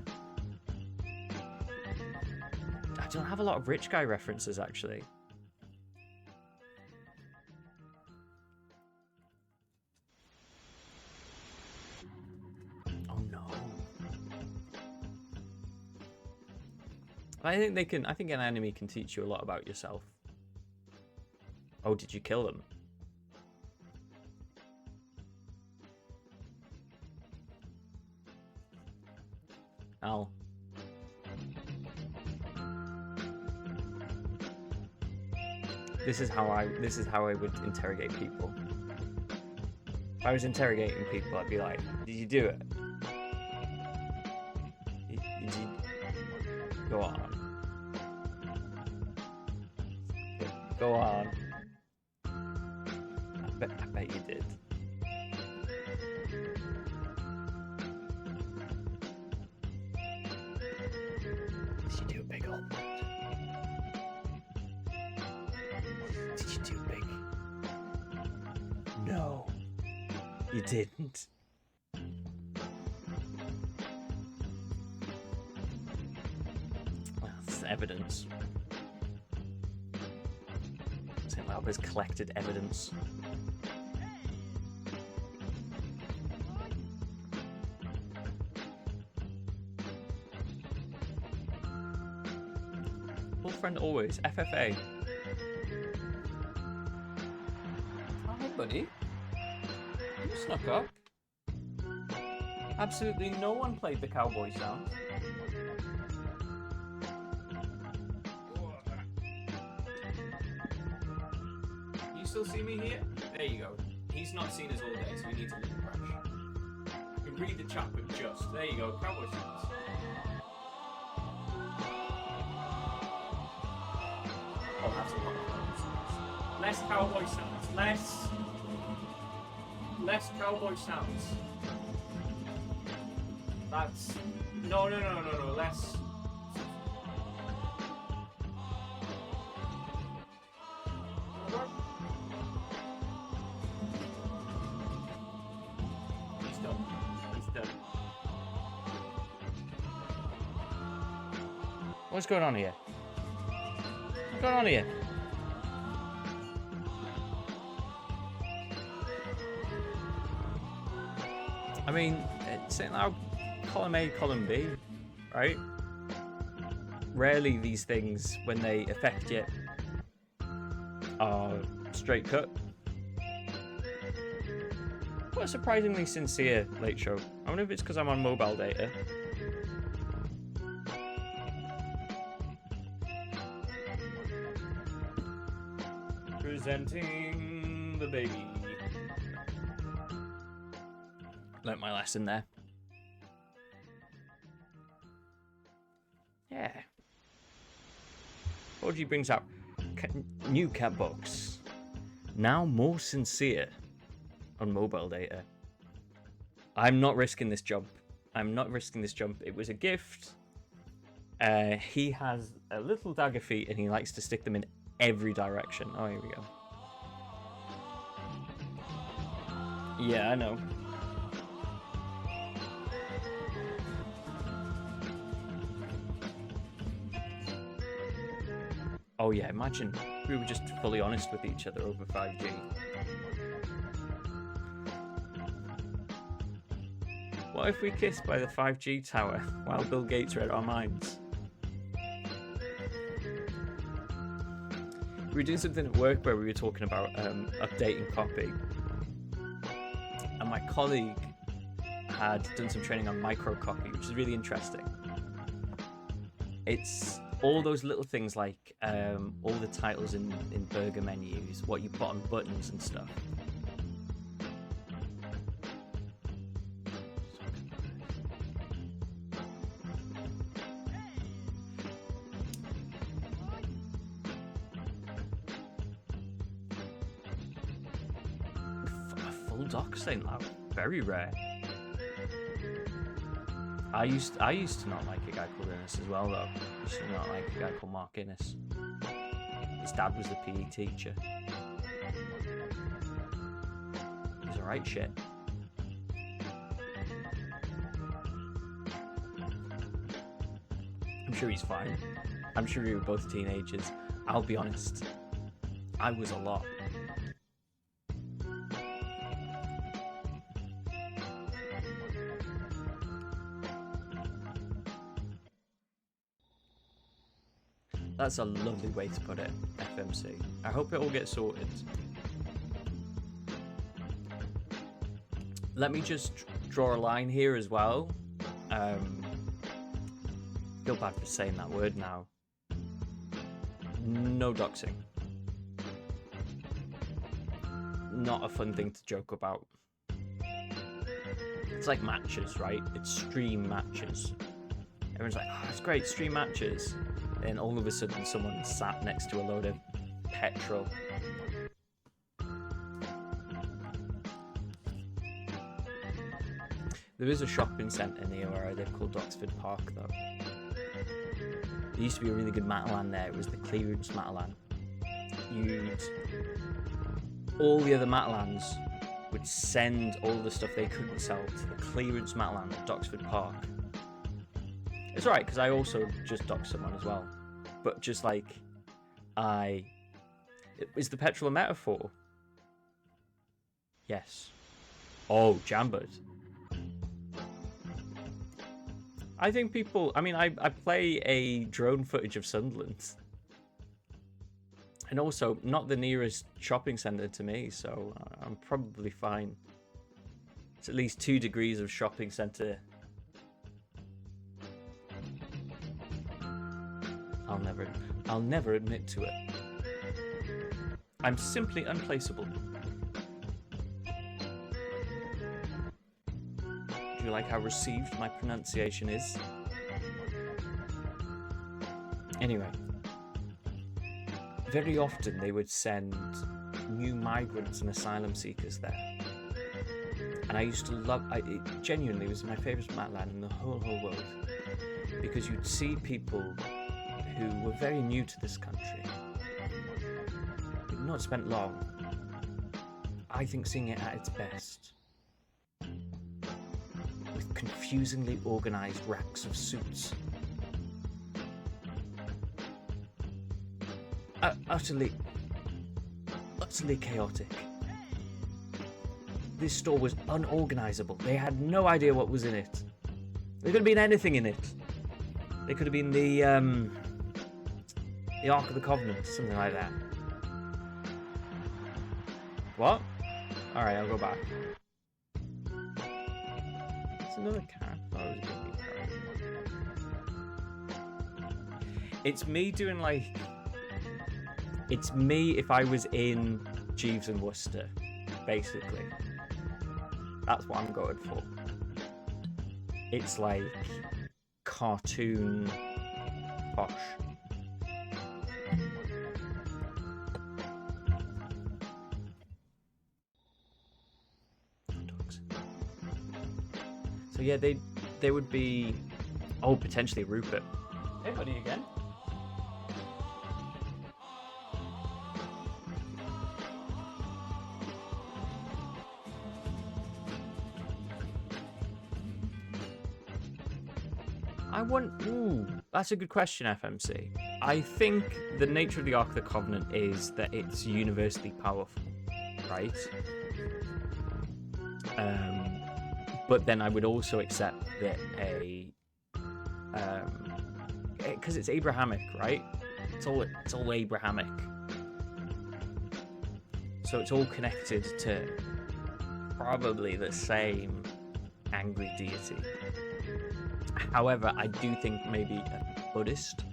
don't have a lot of rich guy references, actually. I think an enemy can teach you a lot about yourself. Oh, did you kill them? Al. This is how I would interrogate people. If I was interrogating people, I'd be like, "Did you do it? Did you go on? Go on. I bet you did." Did you do a big old butt? Did you do big? No, you didn't. Well, that's evidence. St. Mauro has collected evidence. Full friend always. FFA. Really? You snuck up. Absolutely no one played the cowboy sound. You still see me here? There you go. He's not seen us all day, so we need to look fresh. I can read the chat, but just. There you go, cowboy sounds. Oh, that's a lot of cowboy sounds. Less cowboy sounds. Less cowboy sounds. That's... No, less... He's done. What's going on here? What's going on here? I mean, it's now column A, column B, right? Rarely these things, when they affect you, are straight cut. What a surprisingly sincere late show. I wonder if it's because I'm on mobile data. Presenting the baby. Learnt my lesson there. Yeah. OG brings out new Catbox. Now more sincere on mobile data. I'm not risking this jump. It was a gift. He has a little dagger feet and he likes to stick them in every direction. Oh, here we go. Yeah, I know. Oh yeah, imagine we were just fully honest with each other over 5G. What if we kissed by the 5G tower while Bill Gates read our minds? We were doing something at work where we were talking about updating copy. And my colleague had done some training on microcopy, which is really interesting. It's all those little things like all the titles in burger menus, what you put on buttons and stuff. A full doc saying that, very rare. I used to not like a guy called Innes as well, though. I used to not like a guy called Mark Innes. His dad was the PE teacher. He's alright shit. I'm sure he's fine. I'm sure we were both teenagers. I'll be honest. I was a lot. That's a lovely way to put it, FMC. I hope it all gets sorted. Let me just draw a line here as well. Feel bad for saying that word now. No doxing. Not a fun thing to joke about. It's like matches, right? It's stream matches. Everyone's like, oh, it's great, stream matches. And all of a sudden someone sat next to a load of petrol. There is a shopping centre near where I live called Oxford Park though. There used to be a really good Matalan there. It was the clearance Matalan. All the other Matalans would send all the stuff they couldn't sell to the clearance Matalan at Oxford Park. It's alright, because I also just doxed someone as well. But just like, is the petrol a metaphor? Yes. Oh, jambered. I think people, I mean, I play a drone footage of Sunderland. And also, not the nearest shopping centre to me, so I'm probably fine. It's at least 2 degrees of shopping centre. I'll never admit to it. I'm simply unplaceable. Do you like how received my pronunciation is? Anyway. Very often they would send new migrants and asylum seekers there. And I used to love it. Genuinely was my favourite Matland in the whole world. Because you'd see people who were very new to this country. Who'd not spent long. I think seeing it at its best. With confusingly organised racks of suits. Utterly chaotic. This store was unorganizable. They had no idea what was in it. There could have been anything in it. It could have been the Ark of the Covenant, something like that. What? Alright, I'll go back. It's another cat. Oh, it was gonna be a cat. It's me doing like... It's me if I was in Jeeves and Wooster, basically. That's what I'm going for. It's like cartoon posh. Dogs. So yeah, they would be... Oh, potentially Rupert. Hey buddy again. Ooh, that's a good question, FMC. I think the nature of the Ark of the Covenant is that it's universally powerful, right? But then I would also accept that because it's Abrahamic, right? It's all Abrahamic. So it's all connected to probably the same angry deity. However, I do think maybe a Buddhist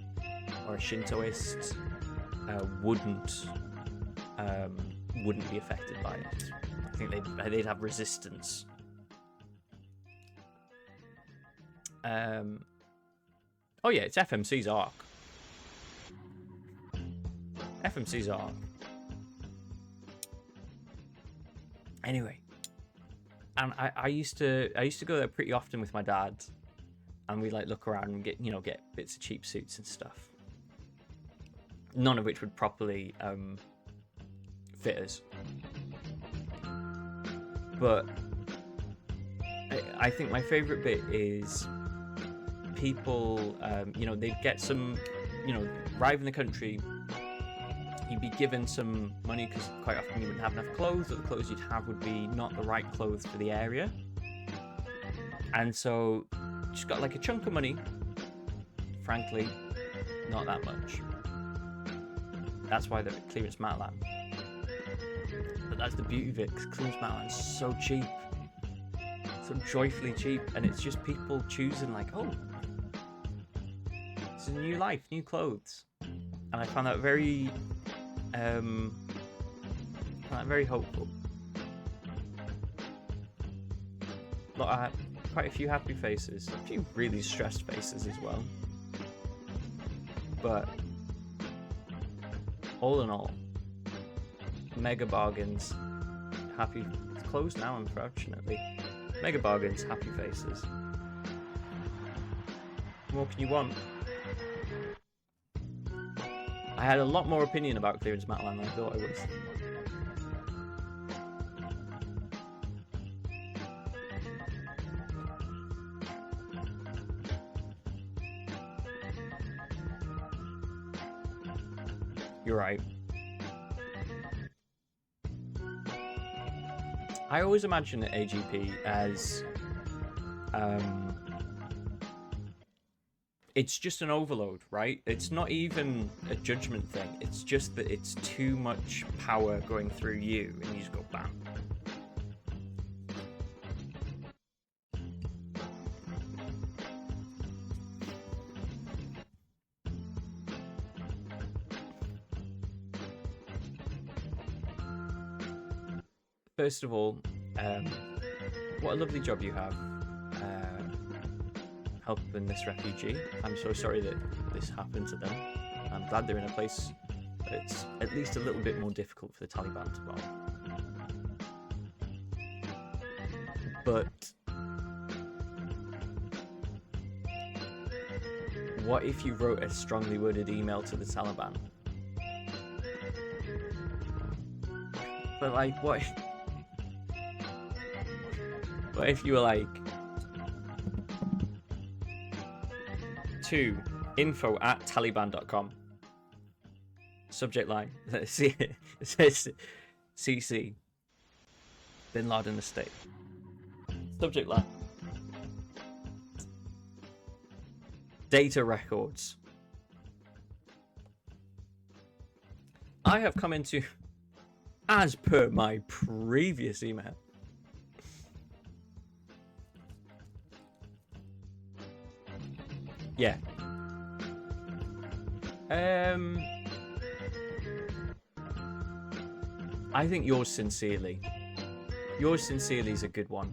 or a Shintoist wouldn't be affected by it. I think they'd have resistance. Oh yeah, it's FMC's Ark. FMC's Ark. Anyway, and I used to go there pretty often with my dad. And we like look around and get bits of cheap suits and stuff. None of which would properly fit us. But I think my favourite bit is people, they'd get some, arrive in the country, you'd be given some money because quite often you wouldn't have enough clothes, or the clothes you'd have would be not the right clothes for the area. And so just got like a chunk of money. Frankly, not that much. That's why they're at Clearance Matland. But that's the beauty of it, because Clearance Matland's so cheap. So joyfully cheap. And it's just people choosing like, oh, it's a new life, new clothes. And I found that very hopeful. Quite a few happy faces, a few really stressed faces as well. But all in all, mega bargains, happy. It's closed now, unfortunately. Mega bargains, happy faces. What more can you want? I had a lot more opinion about Clearance Matland than I thought I was. You're right. I always imagine AGP as it's just an overload, right? It's not even a judgment thing. It's just that it's too much power going through you, and you just go bam. First of all, what a lovely job you have helping this refugee. I'm so sorry that this happened to them. I'm glad they're in a place that's at least a little bit more difficult for the Taliban to bomb. But what if you wrote a strongly worded email to the Taliban? But like, what if you were like, to info@taliban.com. Subject line. It says CC. Bin Laden estate. Subject line. Data records. I have come into, as per my previous email, yeah. I think yours sincerely is a good one,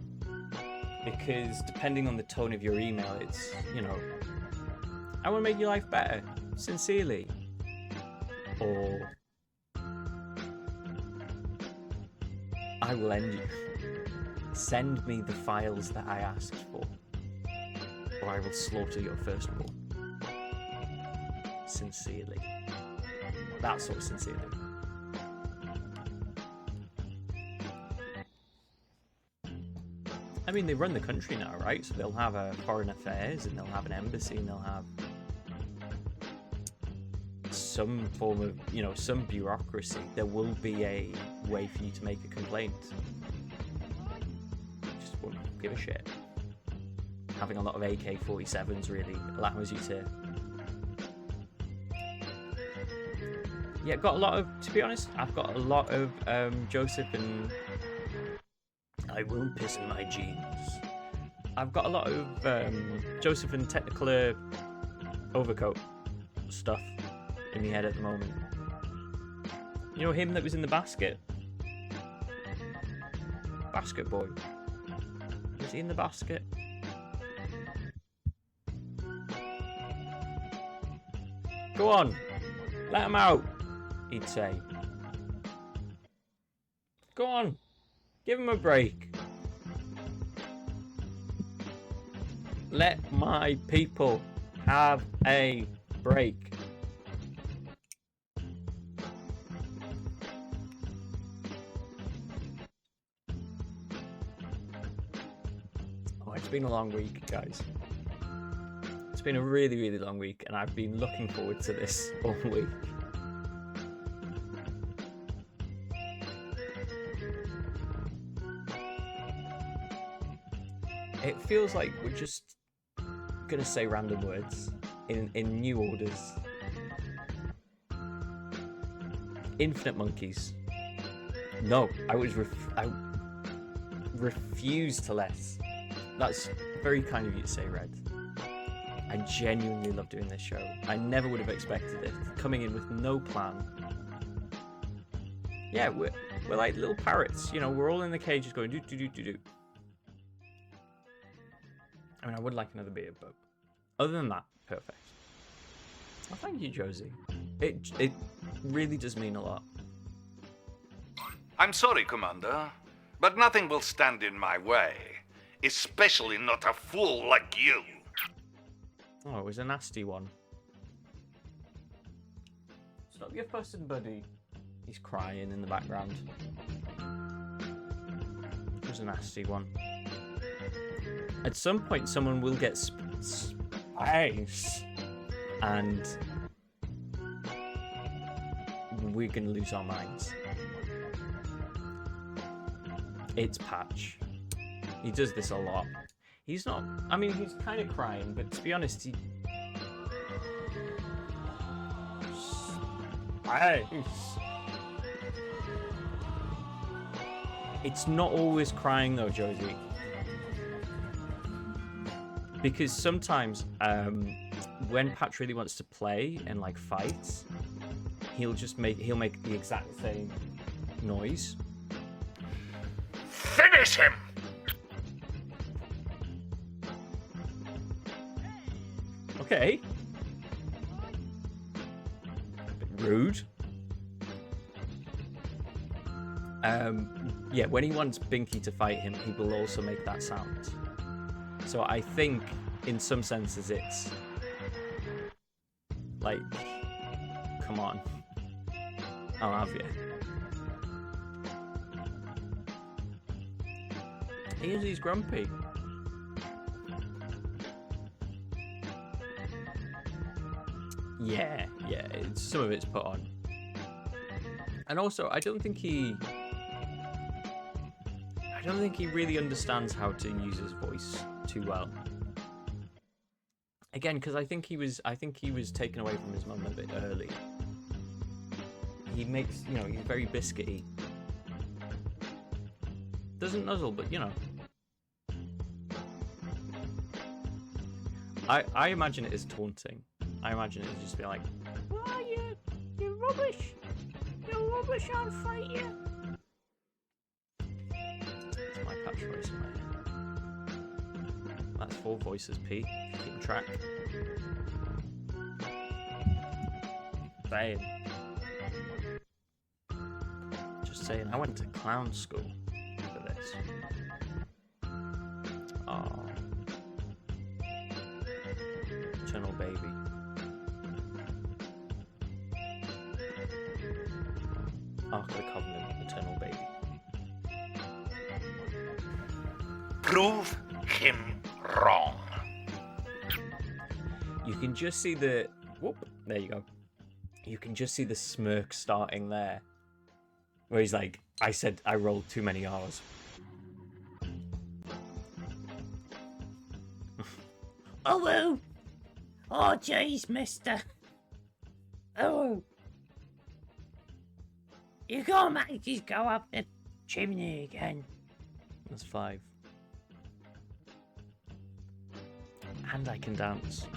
because depending on the tone of your email, it's, you know, I want to make your life better, sincerely, or I will end you. Send me the files that I asked for, or I will slaughter your firstborn. Sincerely. That sort of sincerely. I mean, they run the country now, right? So they'll have a foreign affairs, and they'll have an embassy, and they'll have some form of, you know, some bureaucracy. There will be a way for you to make a complaint. Just won't give a shit. Having a lot of AK-47s really allows you to... Yeah, got a lot of, to be honest, I've got a lot of Joseph and... I won't piss in my jeans. I've got a lot of Joseph and Technicolor overcoat stuff in my head at the moment. You know him that was in the basket? Basket boy. Was he in the basket? Go on, let him out, he'd say. Go on, give him a break. Let my people have a break. Oh, it's been a long week, guys. It's been a really, really long week, and I've been looking forward to this all week. It feels like we're just gonna say random words in new orders. Infinite monkeys. No, I refuse to let. That's very kind of you to say, Red. I genuinely love doing this show. I never would have expected it. Coming in with no plan. Yeah, we're like little parrots. You know, we're all in the cages going do do do do do. I mean, I would like another beer, but other than that, perfect. Well, thank you, Josie. It really does mean a lot. I'm sorry, Commander, but nothing will stand in my way. Especially not a fool like you. Oh, it was a nasty one. Stop your fussing, buddy. He's crying in the background. It was a nasty one. At some point, someone will get spice, and we're gonna lose our minds. It's Patch. He does this a lot. He's not. I mean, he's kind of crying, but to be honest, It's not always crying though, Josie. Because sometimes when Patch really wants to play and like fights, he'll make the exact same noise. Finish him! Okay. Bit rude. Yeah, when he wants Binky to fight him, he will also make that sound. So I think, in some senses, it's like, come on, I'll have you. He's grumpy. Yeah, some of it's put on. And also, I don't think he really understands how to use his voice too well. Again, because I think he was taken away from his mum a bit early. He makes, he's very biscuity. Doesn't nuzzle, but I imagine it as taunting. I imagine it as just be like, "Oh, you're rubbish. You're rubbish. I'll fight you." That's my Patch voice in my head. That's 4 voices, P. Keep track. Just saying. I went to clown school for this. Oh. Eternal baby. Ark of the Covenant, eternal baby. Prove him wrong. You can just see the... Whoop, there you go. You can just see the smirk starting there. Where he's like, I said I rolled too many R's. Oh, well. Oh, jeez, mister. Oh. You can't make us go up the chimney again. That's 5. And I can dance.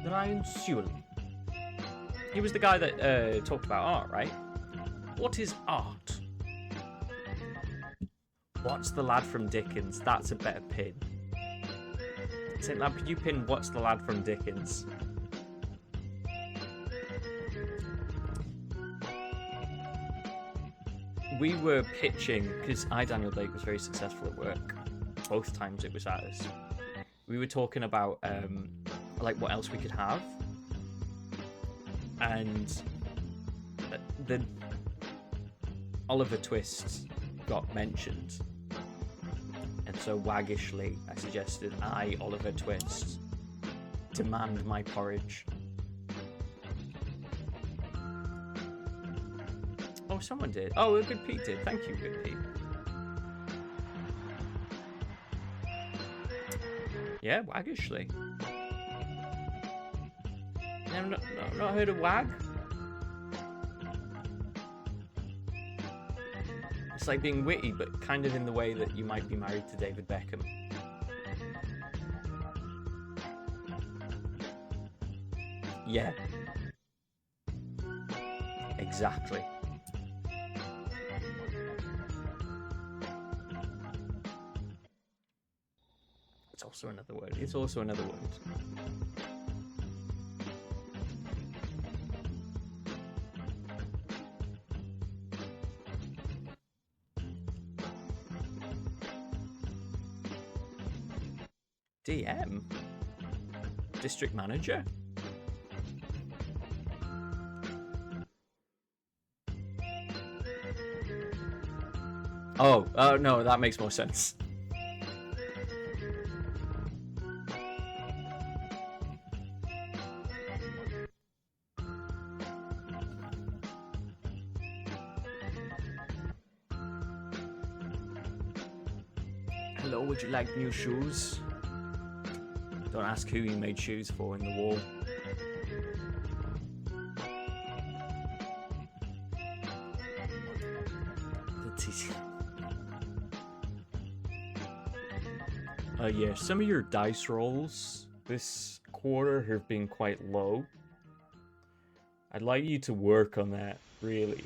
Ryan Sewell. He was the guy that talked about art, right? What is art? What's the lad from Dickens? That's a better pin. St. Lab, could you pin What's the lad from Dickens? We were pitching, because Daniel Blake was very successful at work. Both times it was at us. We were talking about like what else we could have. And the Oliver Twist got mentioned. And so waggishly I suggested Oliver Twist, demand my porridge. Oh, someone did. Oh, Good Pete did. Thank you, Good Pete. Yeah, waggishly. Never not heard of wag? It's like being witty, but kind of in the way that you might be married to David Beckham. Yeah. Exactly. It's also another word. It's also another word. DM? District manager? Oh, no, that makes more sense. Hello, would you like new shoes? Don't ask who you made shoes for in the wall. Yeah, some of your dice rolls this quarter have been quite low. I'd like you to work on that, really.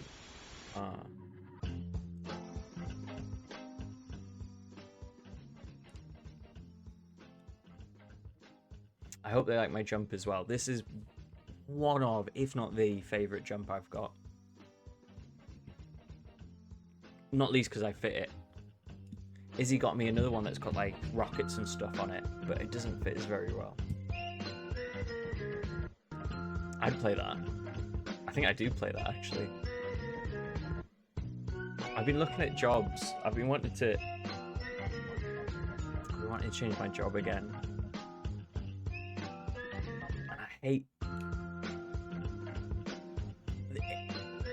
I hope they like my jump as well. This is one of, if not the favourite jump I've got. Not least because I fit it. Izzy got me another one that's got like rockets and stuff on it, but it doesn't fit as very well. I'd play that. I think I do play that actually. I've been looking at jobs. I've been wanting to change my job again. And I hate.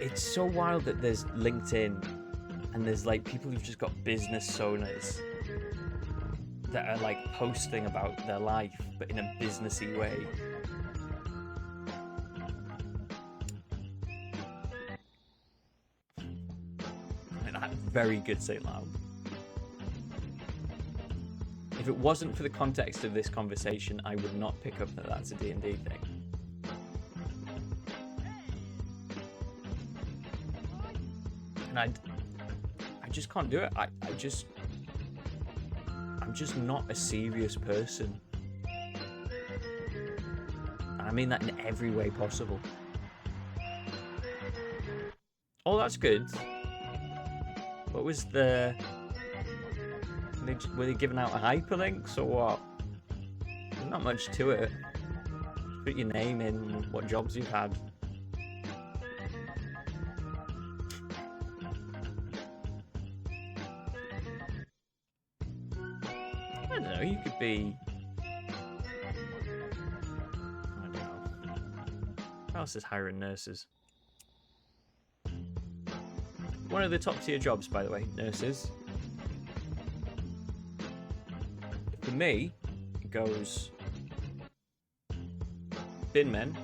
It's so wild that there's LinkedIn. And there's like people who've just got business personas that are like posting about their life, but in a businessy way. And that's very good, St. Loud. If it wasn't for the context of this conversation, I would not pick up that that's a D&D thing. And I just can't do it. I'm just not a serious person. And I mean that in every way possible. Oh, that's good. What was the... Were they giving out hyperlinks or what? There's not much to it. Just put your name in, what jobs you've had. I don't know, you could be... I don't know. Who else is hiring nurses? One of the top tier jobs, by the way, nurses. For me, it goes... bin men.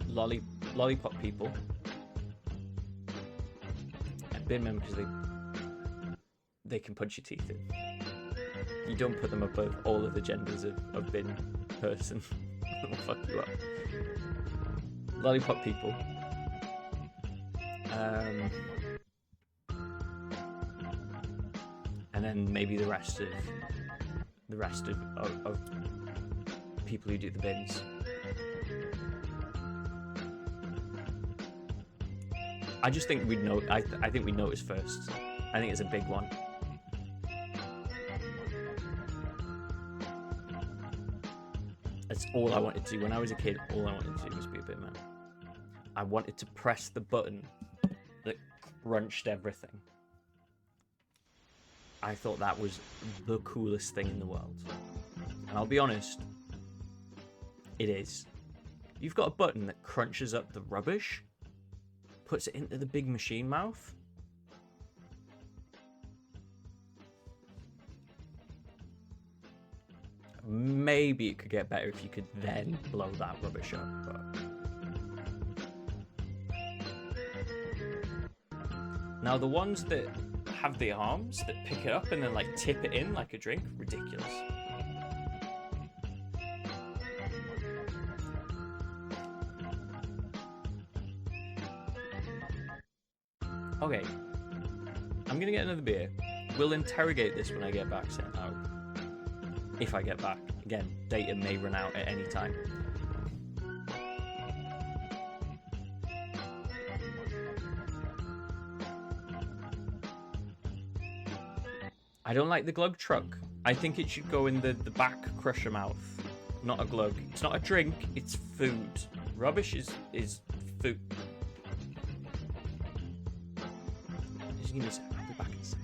Lollipop people. And bin men because they can punch your teeth in. You don't put them above all of the genders of bin person. It'll fuck you up. Lollipop people. And then maybe the rest of people who do the bins. I just think we'd know. I think we'd notice first. I think it's a big one. That's all I wanted to do. When I was a kid, all I wanted to do was be a bin man. I wanted to press the button that crunched everything. I thought that was the coolest thing in the world. And I'll be honest, it is. You've got a button that crunches up the rubbish, puts it into the big machine mouth. Maybe it could get better if you could then blow that rubbish up, but... Now the ones that have the arms that pick it up and then like tip it in like a drink, ridiculous. Okay, I'm gonna get another beer. We'll interrogate this when I get back, sent out. If I get back. Again, data may run out at any time. I don't like the glug truck. I think it should go in the back crusher mouth, not a glug. It's not a drink, it's food. Rubbish is food. Just give me a sec, I'll be back in a sec.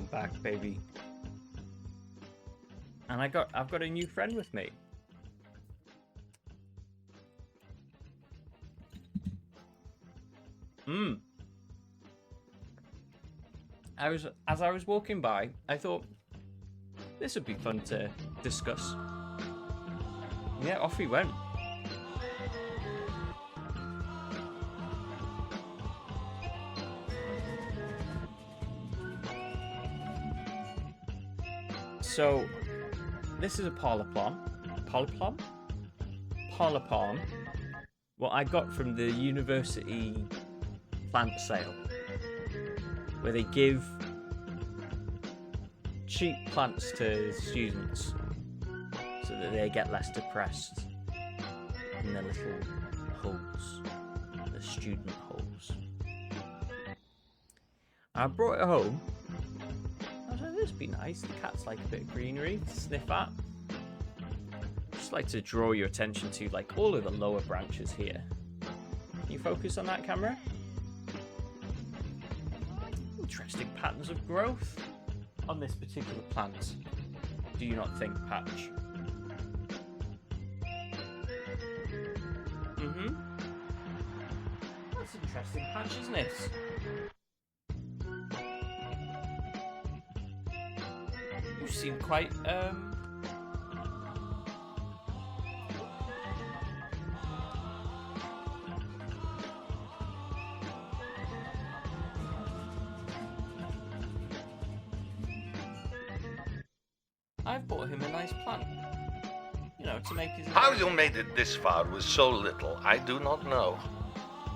I'm back, baby. And I've got a new friend with me. As I was walking by, I thought this would be fun to discuss. Yeah, off we went. So, this is a Parlapon. Parlapon. What I got from the university plant sale, where they give cheap plants to students so that they get less depressed in their little holes, the student holes. I brought it home. I was like, this would be nice. The cats like a bit of greenery to sniff at. Just like to draw your attention to like all of the lower branches here. Can you focus on that, camera? Interesting patterns of growth on this particular plant. Do you not think, Patch? That's an interesting patch, isn't it? You seem quite, I've bought him a nice plant. You know, to make his... How you made it this far with so little, I do not know.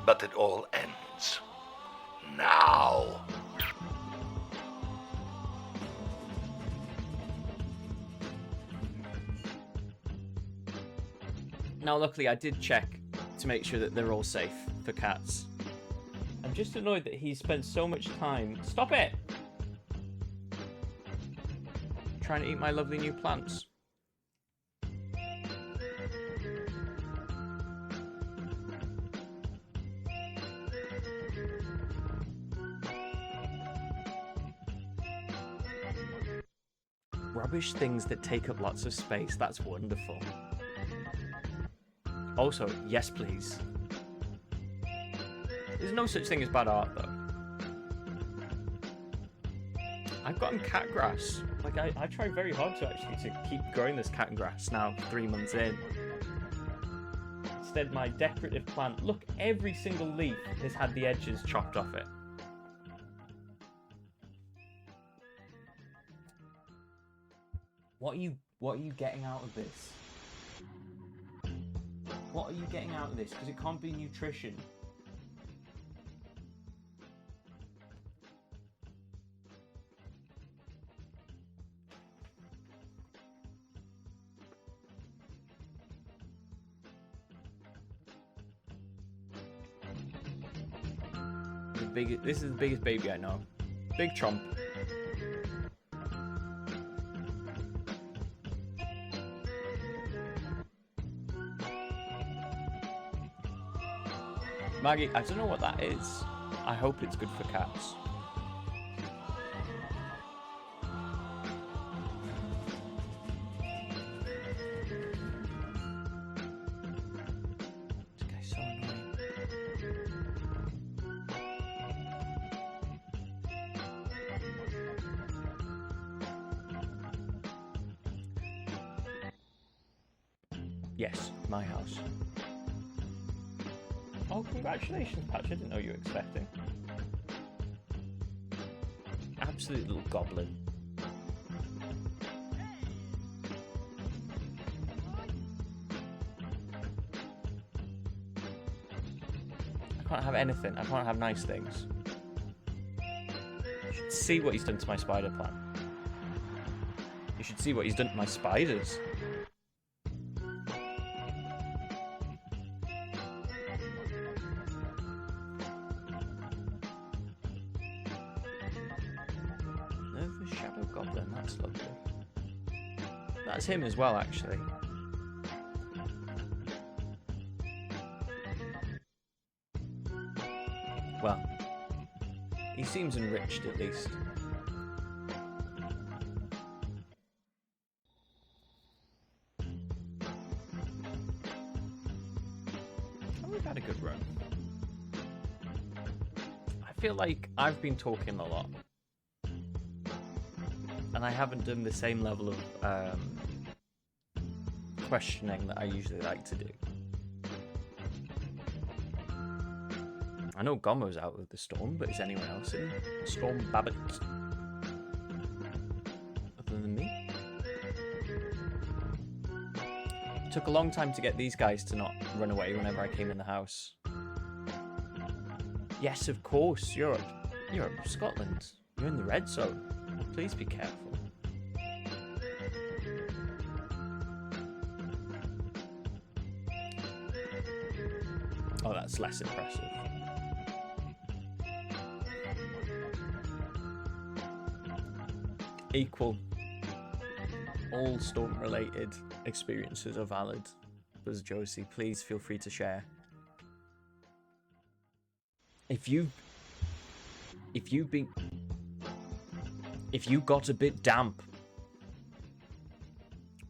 But it all ends. Now. Now, luckily, I did check to make sure that they're all safe for cats. I'm just annoyed that he spent so much time... Stop it! Trying to eat my lovely new plants. Rubbish things that take up lots of space. That's wonderful. Also, yes please. There's no such thing as bad art though. I've gotten cat grass. Like I tried very hard to keep growing this cat grass now 3 months in. Instead my decorative plant, look, every single leaf has had the edges chopped off it. What are you getting out of this? What are you getting out of this? Because it can't be nutrition. This is the biggest baby I know. Big chomp. Maggie, I don't know what that is. I hope it's good for cats. This guy's so annoying. Yes, my house. Oh, congratulations, Patch. I didn't know you were expecting. Absolute little goblin. I can't have anything. I can't have nice things. You should see what he's done to my spider plant. You should see what he's done to my spiders. Goblin, that's lovely. That's him as well, actually. Well, he seems enriched at least. feel like I've been talking a lot. And I haven't done the same level of questioning that I usually like to do. I know Gomo's out with the storm, but is anyone else in Storm Babbitt? Other than me? It took a long time to get these guys to not run away whenever I came in the house. Yes, of course, Europe. Europe, Scotland. You're in the red zone. Please be careful. Oh, that's less impressive. Equal. All storm-related experiences are valid. Buzz Josie, please feel free to share. If you got a bit damp,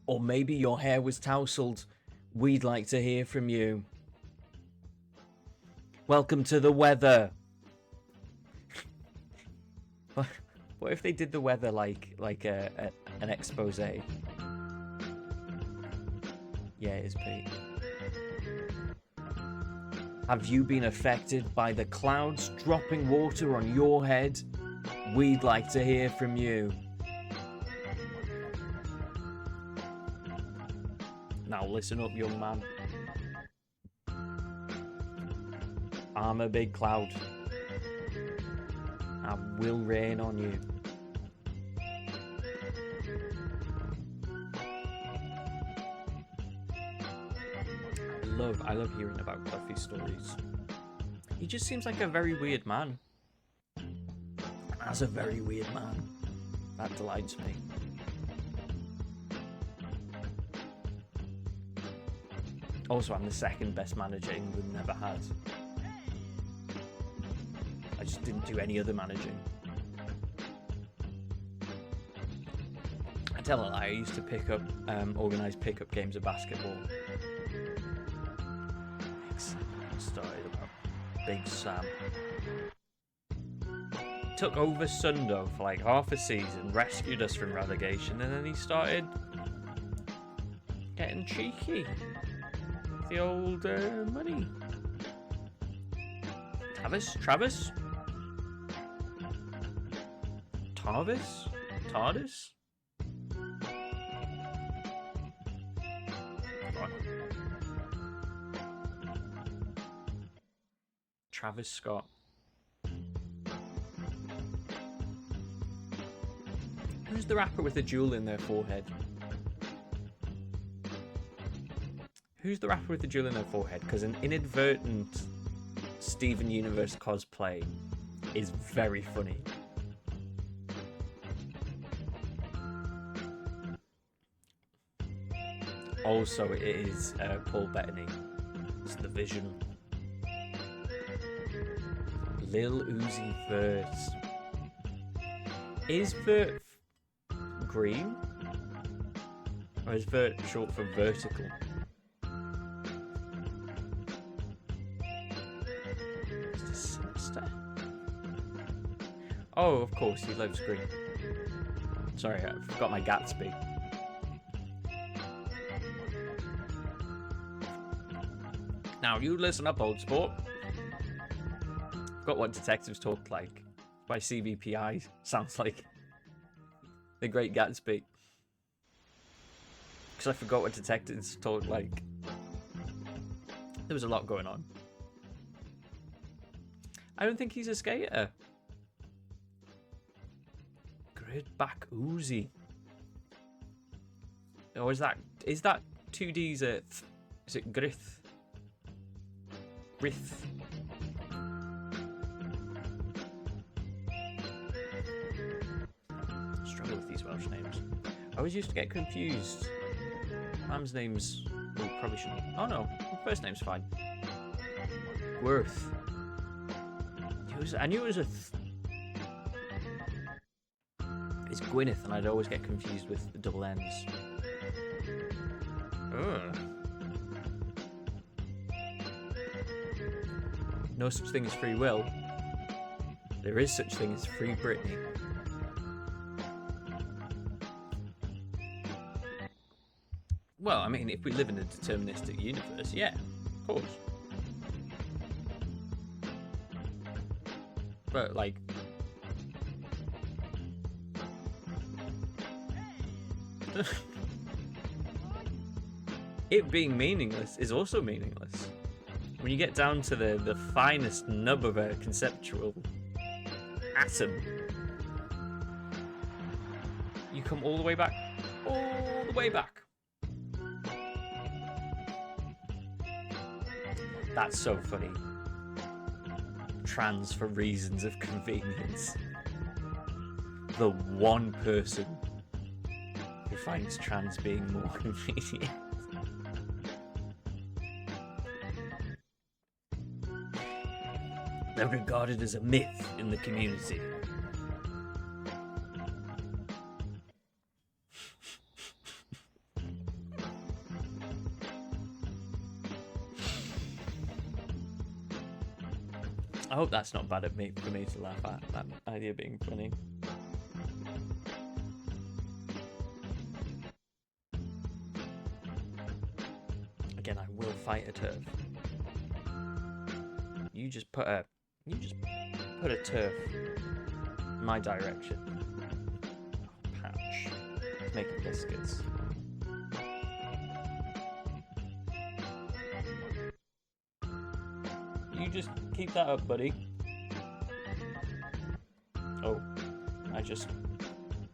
or maybe your hair was tousled, we'd like to hear from you. Welcome to the weather. What if they did the weather like an expose? Yeah, it is, Pete. Have you been affected by the clouds dropping water on your head? We'd like to hear from you. Now listen up, young man. I'm a big cloud. I will rain on you. I love hearing about Cluffy's stories. He just seems like a very weird man. As a very weird man, that delights me. Also, I'm the second best manager England never had. I just didn't do any other managing. I tell a lie, I used to pick up, organise pick-up games of basketball. Started about Big Sam. Took over Sundo for like half a season, rescued us from relegation, and then he started getting cheeky with the old money. Travis? TARDIS? Travis Scott. Who's the rapper with the jewel in their forehead? Who's the rapper with the jewel in their forehead? Because an inadvertent Steven Universe cosplay is very funny. Also, it is Paul Bettany. It's The Vision. Lil Uzi Vert. Is Vert green? Or is Vert short for vertical? Mr. Sinister? Oh, of course, he loves green. Sorry, I forgot my Gatsby. Now, you listen up, old sport. Forgot what detectives talk like. By CVPI sounds like The Great Gatsby. Because I forgot what detectives talk like. There was a lot going on. I don't think he's a skater. Gridback Uzi. Or is that 2D's is it Grith? Grith. Struggle with these Welsh names. I always used to get confused. Mum's name's... Oh, probably shouldn't. Oh no, first name's fine. Worth. I knew it was a... It's Gwyneth, and I'd always get confused with the double N's. Ugh. No such thing as free will. There is such thing as Free Britney. Well, I mean, if we live in a deterministic universe, yeah, of course. But, like... it being meaningless is also meaningless. When you get down to the finest nub of a conceptual atom, you come all the way back. All the way back. That's so funny. Trans for reasons of convenience. The one person who finds trans being more convenient. They're regarded as a myth in the community. I hope that's not bad for me to laugh at, that idea being funny. Again, I will fight a turf. You just put a turf in my direction. Patch. Let's make biscuits. You just keep that up, buddy. Oh, I just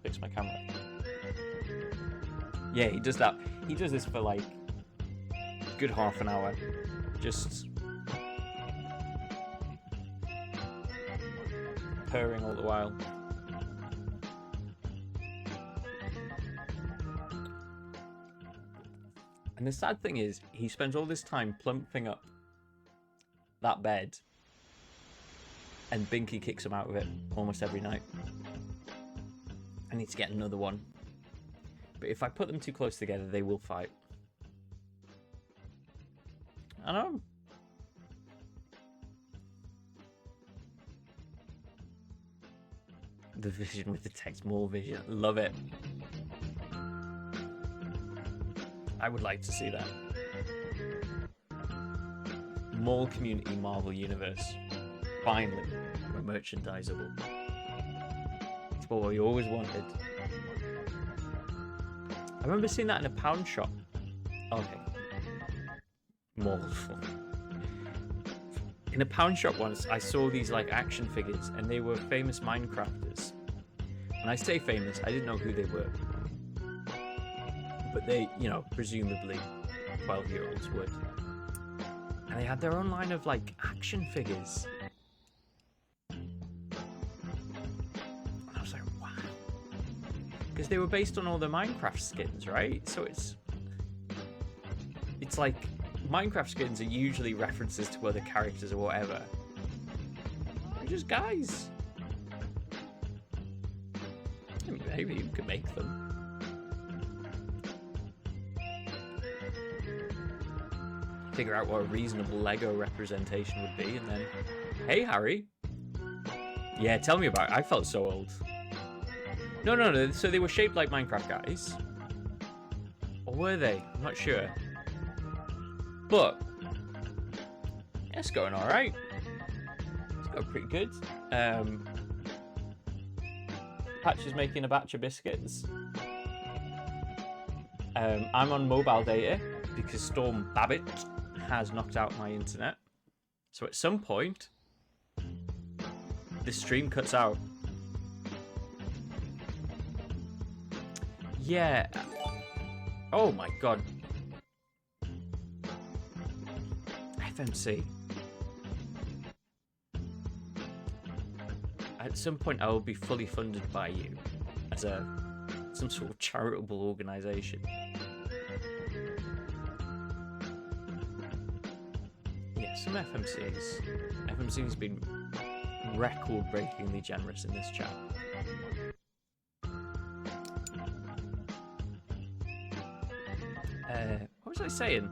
fixed my camera. Yeah, he does that. He does this for like a good half an hour. Just purring all the while. And the sad thing is, he spends all this time plumping up that bed, and Binky kicks him out of it almost every night. I need to get another one. But if I put them too close together, they will fight. I know. The vision with the text, more vision. Love it. I would like to see that. More community Marvel Universe. Finally, we're merchandisable. It's what we always wanted. I remember seeing that in a pound shop. Okay. Marvel. In a pound shop once, I saw these like action figures, and they were famous Minecrafters. When I say famous, I didn't know who they were. But they, you know, presumably 12-year-olds would. And they had their own line of like action figures. And I was like, wow. Because they were based on all the Minecraft skins, right? So it's like Minecraft skins are usually references to other characters or whatever. They're just guys. Maybe you could make them. Figure out what a reasonable Lego representation would be, and then, hey Harry. Yeah, tell me about it. I felt so old. No. So they were shaped like Minecraft guys. Or were they? I'm not sure. But yeah, it's going alright. It's going pretty good. Patch is making a batch of biscuits. I'm on mobile data because Storm Babbitt has knocked out my internet. So at some point, the stream cuts out. Yeah. Oh my god. FMC. At some point, I will be fully funded by you as some sort of charitable organisation. Yeah, some FMCs. FMC's been record-breakingly generous in this chat. What was I saying?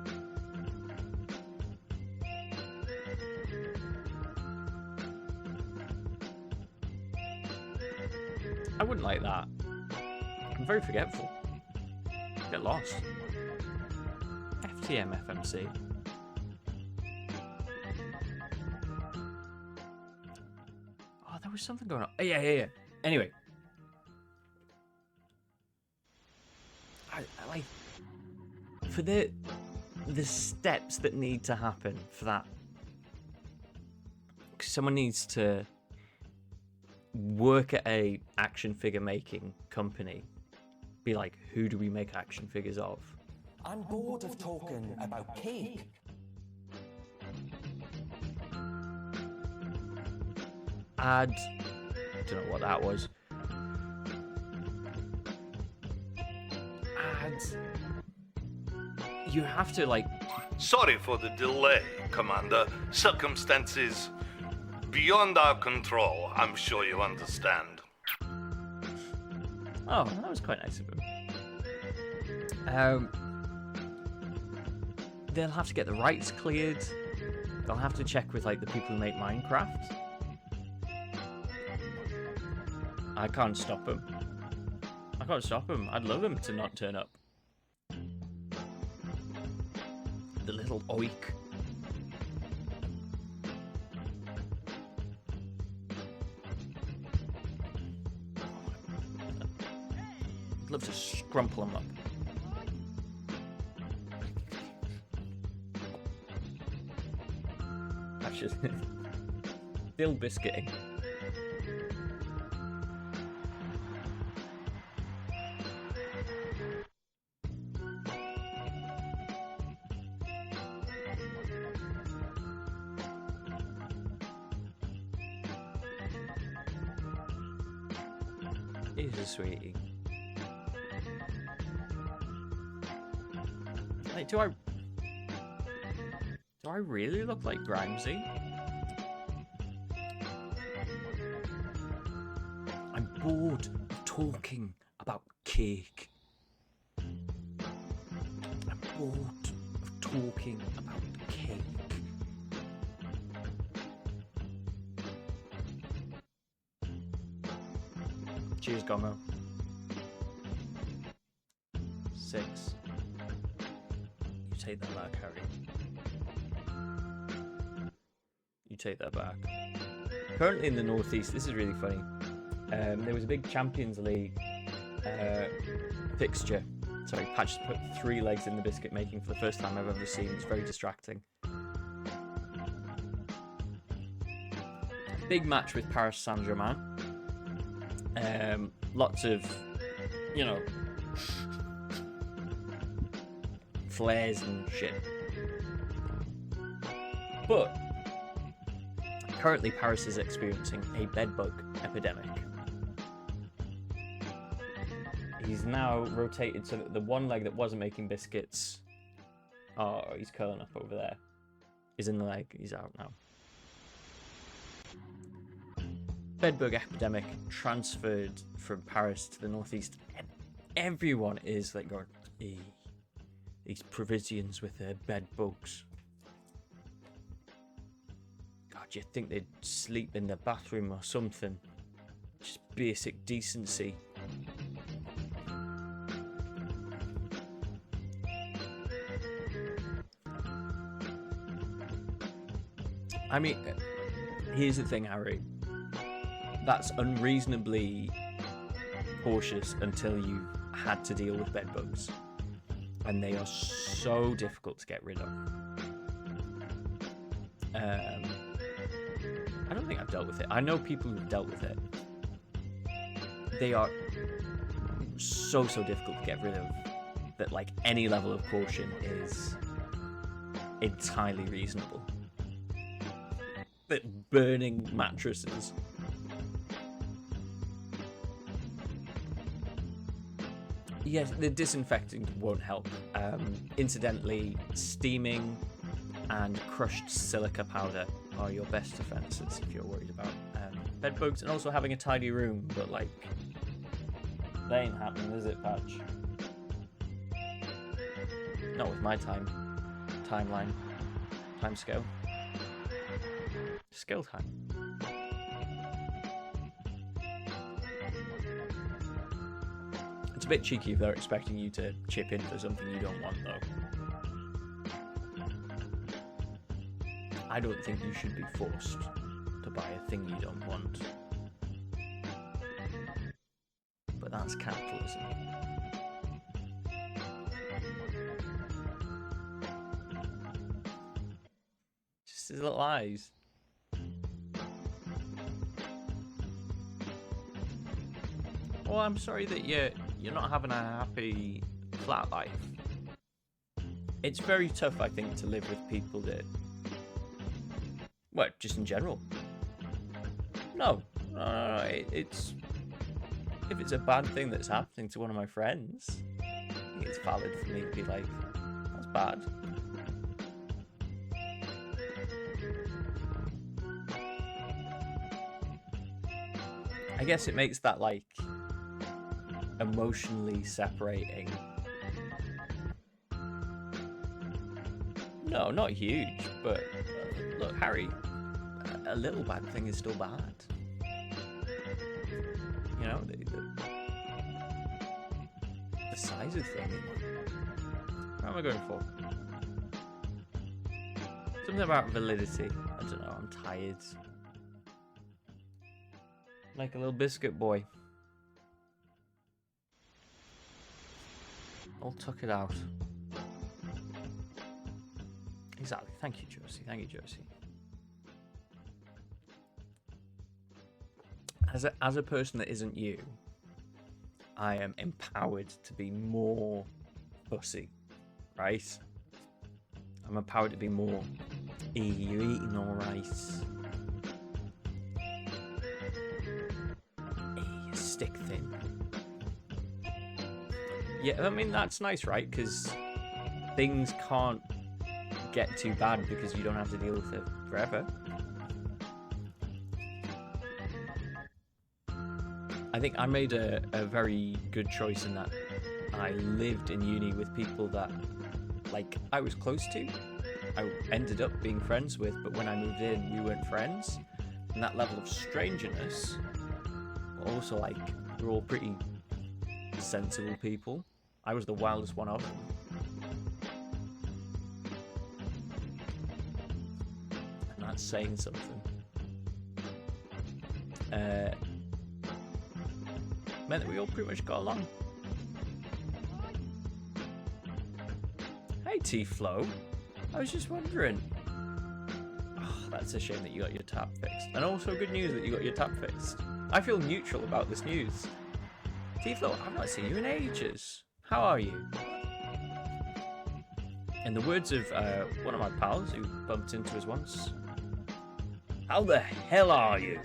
wouldn't like that. I'm very forgetful. Get lost. FTM FMC. Oh, there was something going on. Oh, yeah. Anyway. I like... For the steps that need to happen for that. Someone needs to work at a action figure making company. Be like, who do we make action figures of? I'm bored of talking about cake. Add... don't know what that was. Add... You have to, like... Sorry for the delay, Commander. Circumstances beyond our control. I'm sure you understand. Oh, that was quite nice of him. They'll have to get the rights cleared. They'll have to check with, like, the people who make Minecraft. I can't stop them. I can't stop them. I'd love them to not turn up. The little oik. I'd love to scrumple them up. That's just still biscuiting. He's a sweetie. Like, do I really look like Grimesy? I'm bored of talking about cake. I'm bored of talking about cake. Cheers, Gomo. 6. You take that back, Harry. You take that back. Currently in the Northeast, this is really funny. There was a big Champions League fixture. Sorry, Patch put 3 legs in the biscuit making for the first time I've ever seen. It's very distracting. Big match with Paris Saint-Germain. Lots of, you know, flares and shit. But currently Paris is experiencing a bedbug epidemic. He's now rotated so that the one leg that wasn't making biscuits, oh, he's curling up over there, is in the leg. He's out now. Bedbug epidemic transferred from Paris to the Northeast, and everyone is like going, these Parisians with their bed bugs. God, you'd think they'd sleep in the bathroom or something. Just basic decency. I mean, here's the thing, Harry. That's unreasonably cautious until you've had to deal with bedbugs. And they are so difficult to get rid of. I don't think I've dealt with it. I know people who've dealt with it. They are so difficult to get rid of that, like, any level of caution is entirely reasonable. That burning mattresses. Yes, the disinfecting won't help. Incidentally, steaming and crushed silica powder are your best defences if you're worried about bed bugs, and also having a tidy room, but, like, that ain't happening, is it, Patch? Not with my timeline, time scale. Skill time. It's a bit cheeky if they're expecting you to chip in for something you don't want, though. I don't think you should be forced to buy a thing you don't want. But that's capitalism. Just his little eyes. Well, I'm sorry that you're not having a happy flat life. It's very tough, I think, to live with people that... Well, just in general. No. It's... If it's a bad thing that's happening to one of my friends, I think it's valid for me to be like, that's bad. I guess it makes that, like, emotionally separating. No, not huge, but look, Harry, a little bad thing is still bad. You know, the size of thing. What am I going for? Something about validity. I don't know, I'm tired. Like a little biscuit boy. I'll tuck it out. Exactly. Thank you, Josie. Thank you, Josie. As a person that isn't you, I am empowered to be more fussy, right? I'm empowered to be more, "Hey, you eating all right? Hey, you stick thin." Yeah, I mean, that's nice, right? Because things can't get too bad because you don't have to deal with it forever. I think I made a very good choice in that I lived in uni with people that, like, I was close to. I ended up being friends with, but when I moved in, we weren't friends. And that level of strangeness, but also, like, we're all pretty sensible people. I was the wildest one of them. And that's saying something. Meant that we all pretty much got along. Hey, T-Flow. I was just wondering. Oh, that's a shame that you got your tap fixed. And also good news that you got your tap fixed. I feel neutral about this news. T-Flow, I've not seen you in ages. How are you? In the words of one of my pals who bumped into us once, how the hell are you?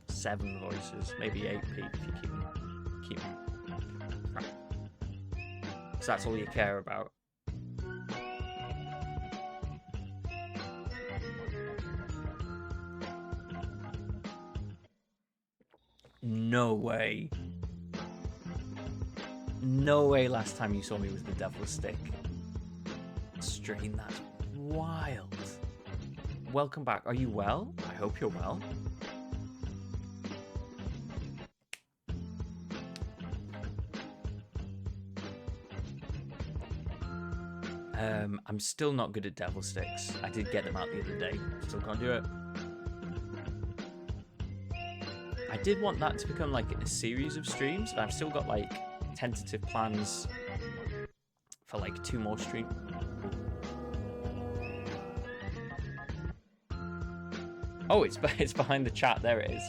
7 voices, maybe 8 Pete if you keep track. So that's all you care about. No way. No way last time you saw me was the devil's stick. Strain, that's wild. Welcome back. Are you well? I hope you're well. I'm still not good at devil sticks. I did get them out the other day. Still can't do it. I did want that to become like a series of streams, but I've still got like tentative plans for like 2 more streams. Oh, it's behind the chat. There it is.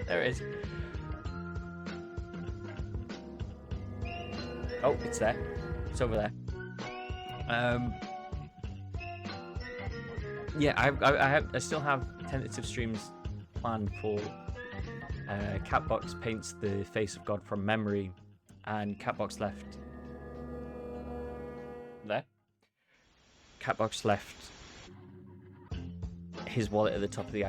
There it is. Oh, it's there. It's over there. Yeah, I still have tentative streams planned for Catbox paints the face of God from memory, and Catbox left there. Catbox left his wallet at the top of the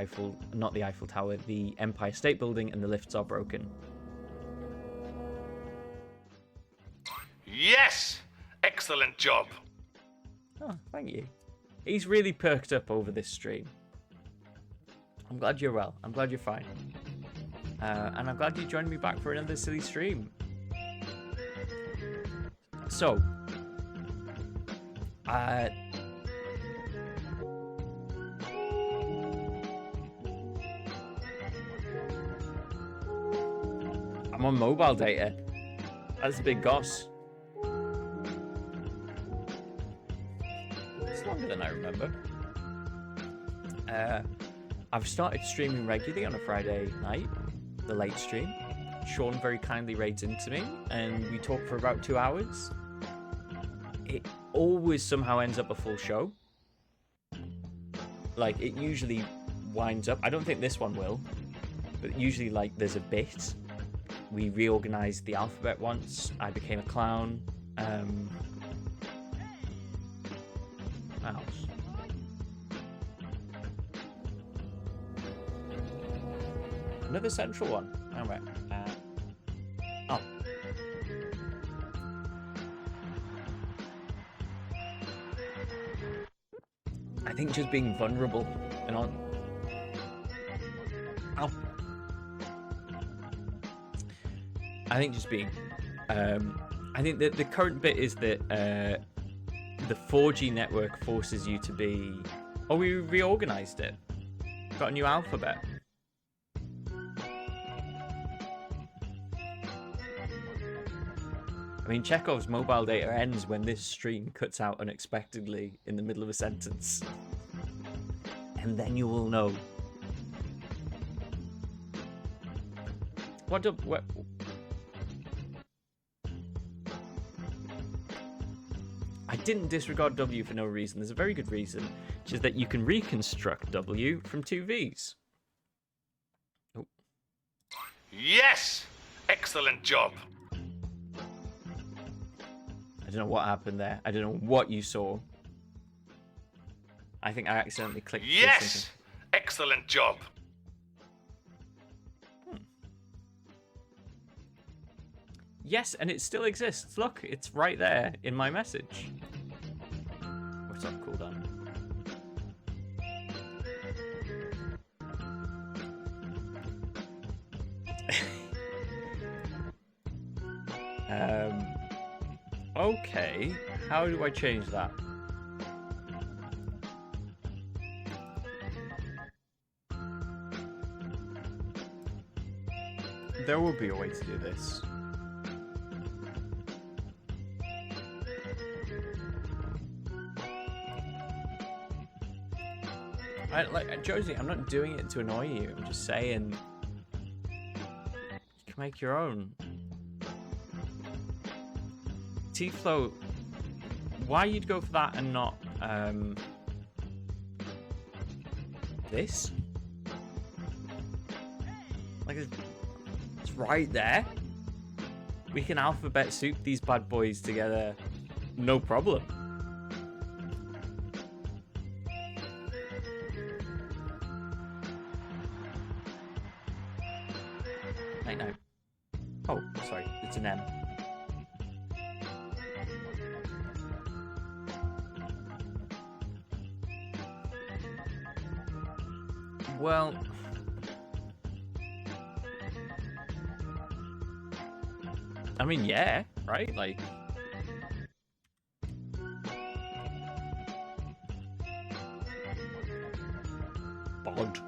not the Eiffel Tower, the Empire State Building, and the lifts are broken. Yes! Excellent job. Oh, thank you. He's really perked up over this stream. I'm glad you're well. I'm glad you're fine. and I'm glad you joined me back for another silly stream. So, I'm on mobile data. That's a big goss. It's longer than I remember. I've started streaming regularly on a Friday night, the late stream. Sean very kindly raids into me, and we talk for about 2 hours. It always somehow ends up a full show. Like, it usually winds up... I don't think this one will, but usually, like, there's a bit. We reorganized the alphabet once. I became a clown. What else? Another central one. Oh, right. Oh. I think just being vulnerable and on. Ow. I think just being. I think that the current bit is that the 4G network forces you to be. Oh, we reorganized it. Got a new alphabet. I mean, Chekhov's mobile data ends when this stream cuts out unexpectedly in the middle of a sentence. And then you will know. What? I didn't disregard W for no reason. There's a very good reason, which is that you can reconstruct W from 2 V's. Oh. Yes! Excellent job. I don't know what happened there. I don't know what you saw. I think I accidentally clicked. Yes! Excellent job. Yes, and it still exists. Look, it's right there in my message. What's up, cooldown? Okay, how do I change that? There will be a way to do this. Josie, I'm not doing it to annoy you. I'm just saying you can make your own. T-Flow, why you'd go for that and not this? Like, it's right there. We can alphabet soup these bad boys together, no problem. No. Oh, sorry, it's an M. Well, I mean, yeah, right? Like, bod.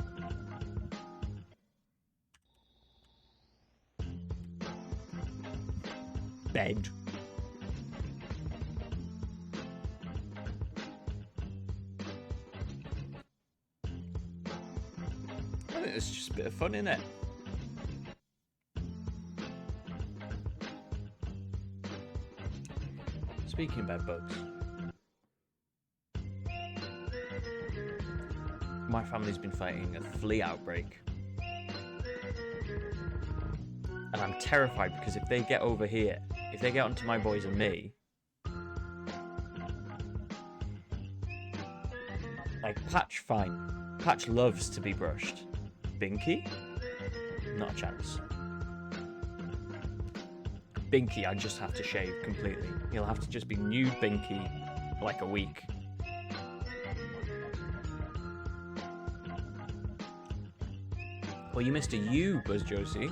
Bed. I think it's just a bit of fun, innit? Speaking of bed bugs, my family's been fighting a flea outbreak. And I'm terrified because if they get over here, if they get onto my boys and me, like Patch, fine. Patch loves to be brushed. Binky? Not a chance. Binky, I just have to shave completely. He'll have to just be nude Binky for like a week. Oh, you missed a U, Buzz Josie.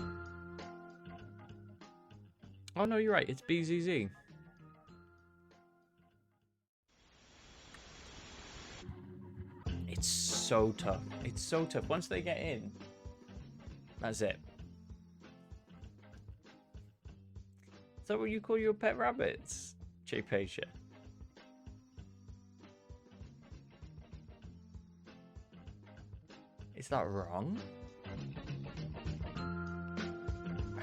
Oh, no, you're right. It's BZZ. It's so tough. It's so tough. Once they get in, that's it. Is that what you call your pet rabbits, J-Pacia? Is that wrong?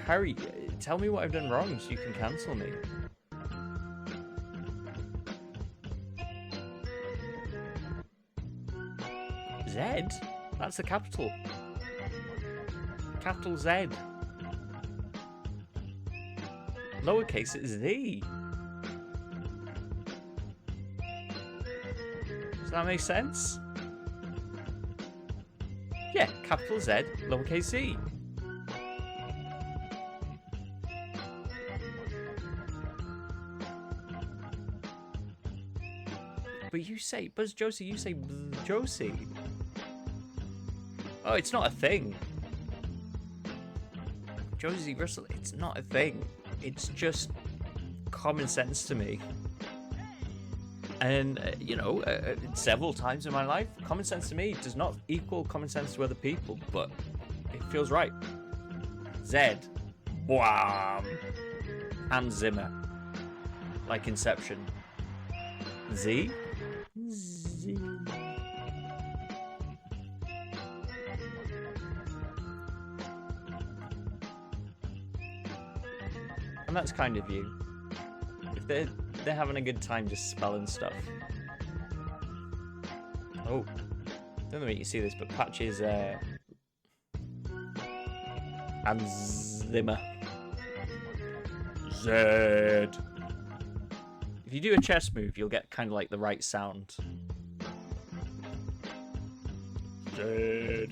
Harry, tell me what I've done wrong so you can cancel me. Z? That's the capital. Capital Z. Lowercase is Z. Does that make sense? Yeah, capital Z, lowercase z. But you say, Buzz Josie, you say Buzz Josie. Oh, it's not a thing. Josie Russell, it's not a thing. It's just common sense to me. And, you know, several times in my life, common sense to me does not equal common sense to other people, but it feels right. Z. Wham! Hans Zimmer. Like Inception. Z? Z. And that's kind of you. If they're having a good time just spelling stuff. Oh, don't know if you can see this, but Patch is Hans Zimmer. Z. If you do a chess move, you'll get kind of like the right sound. Z.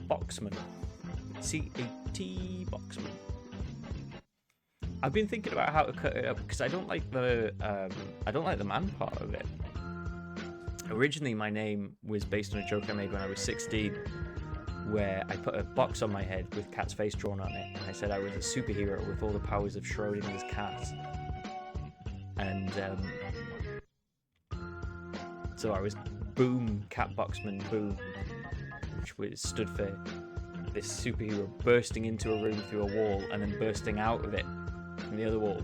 Catboxman. C-A-T Boxman. I've been thinking about how to cut it up because I don't like the man part of it. Originally, my name was based on a joke I made when I was 16, where I put a box on my head with Cat's face drawn on it, and I said I was a superhero with all the powers of Schrodinger's cat. And so I was Boom, Catboxman Boom, which stood for this superhero bursting into a room through a wall and then bursting out of it from the other wall.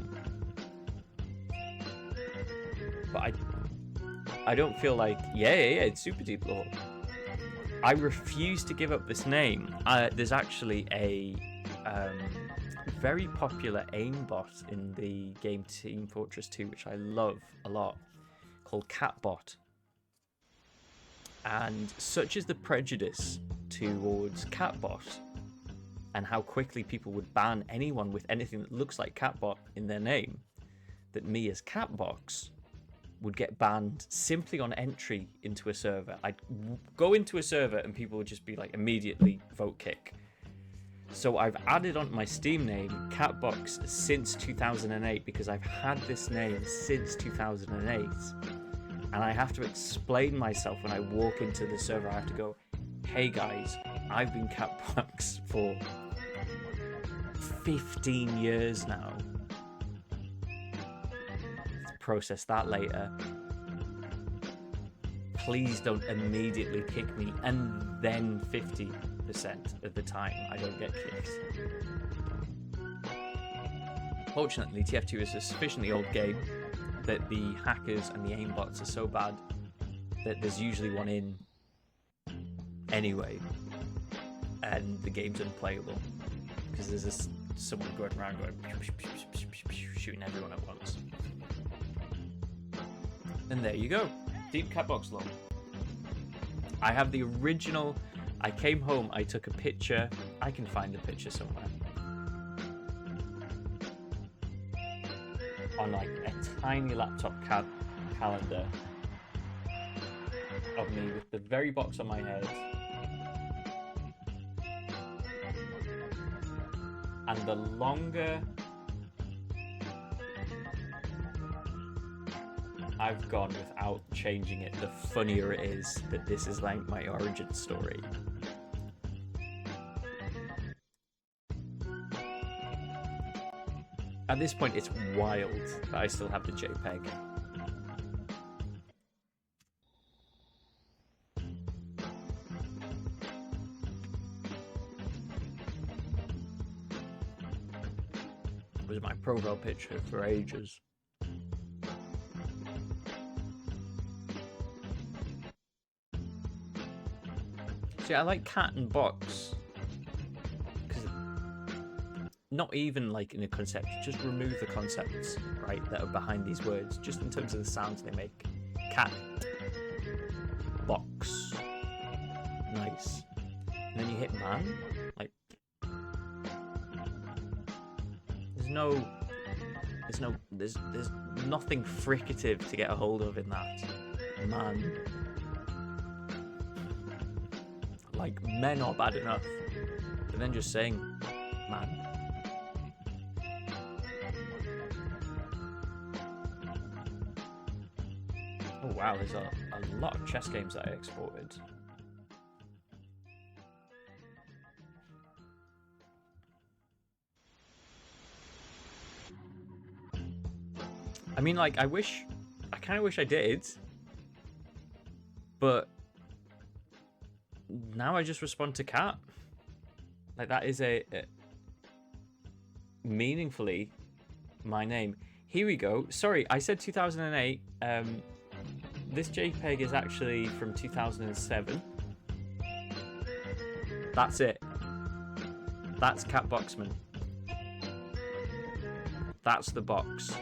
But I don't feel like, yeah, it's super deep lore. I refuse to give up this name. There's actually a very popular aimbot in the game Team Fortress 2, which I love a lot, called Catbot. And such is the prejudice towards Catbot and how quickly people would ban anyone with anything that looks like Catbot in their name, that me as Catbox would get banned simply on entry into a server. I'd go into a server and people would just be like, immediately vote kick. So I've added on my Steam name Catbox since 2008 because I've had this name since 2008. And I have to explain myself when I walk into the server. I have to go, hey guys, I've been Catbox for 15 years now. Let's process that later. Please don't immediately kick me, and then 50% of the time I don't get kicked. Fortunately, TF2 is a sufficiently old game that the hackers and the aimbots are so bad that there's usually one in anyway, and the game's unplayable because there's someone going around going shooting everyone at once. And there you go, deep Catbox lore. I have the original. I came home, I took a picture. I can find the picture somewhere. On like a tiny laptop calendar of me with the very box on my head and the longer I've gone without changing it, the funnier it is that this is like my origin story. At this point, it's wild that I still have the JPEG. It was my profile picture for ages. See, I like cat and box. Because not even like in a concept, just remove the concepts, right, that are behind these words, just in terms of the sounds they make. Cat. Box. Nice. And then you hit man. Like, there's nothing fricative to get a hold of in that. Man. Like, men are bad enough. But then just saying, man. Oh wow, there's a lot of chess games that I exported. I mean, like, I kind of wish I did, but now I just respond to cat. Like, that is a meaningfully my name. Here we go. Sorry, I said 2008. This JPEG is actually from 2007. That's it. That's Catboxman. That's the box.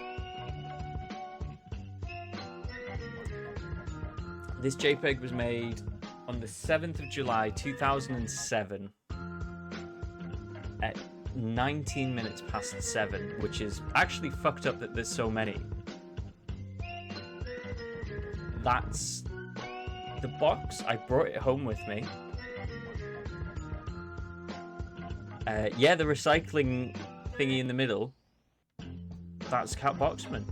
This JPEG was made on the 7th of July 2007 at 19 minutes past 7, which is actually fucked up that there's so many. That's the box. I brought it home with me. Yeah, the recycling thingy in the middle, that's Catboxman.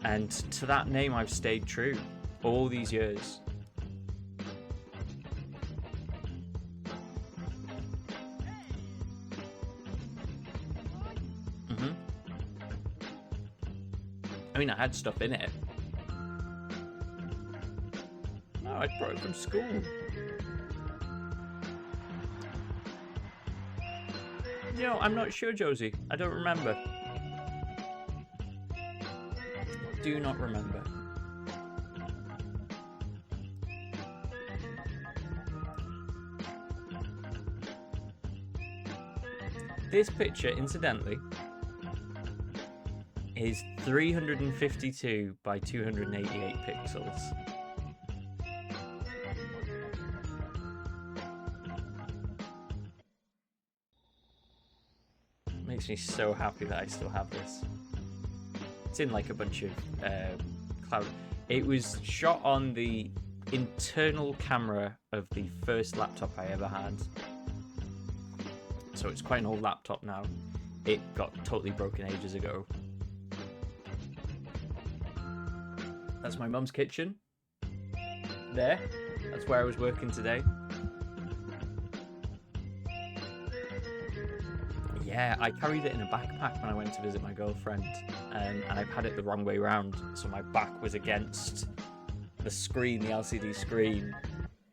And to that name I've stayed true all these years. I mean, I had stuff in it. No, I brought it from school. You know, I'm not sure, Josie. I don't remember. Do not remember. This picture, incidentally, is 352 by 288 pixels. Makes me so happy that I still have this. It's in like a bunch of cloud. It was shot on the internal camera of the first laptop I ever had. So it's quite an old laptop now. It got totally broken ages ago. That's my mum's kitchen. There. That's where I was working today. Yeah, I carried it in a backpack when I went to visit my girlfriend, and I've had it the wrong way around, so my back was against the screen, the LCD screen,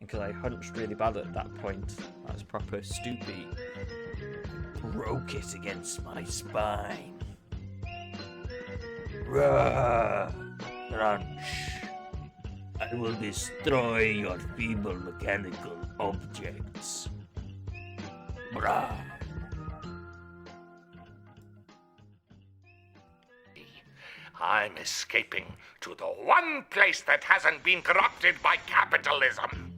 and because I hunched really bad at that point, I was proper stoopy. Broke it against my spine. Rah! Crunch. I will destroy your feeble mechanical objects. Brah. I'm escaping to the one place that hasn't been corrupted by capitalism.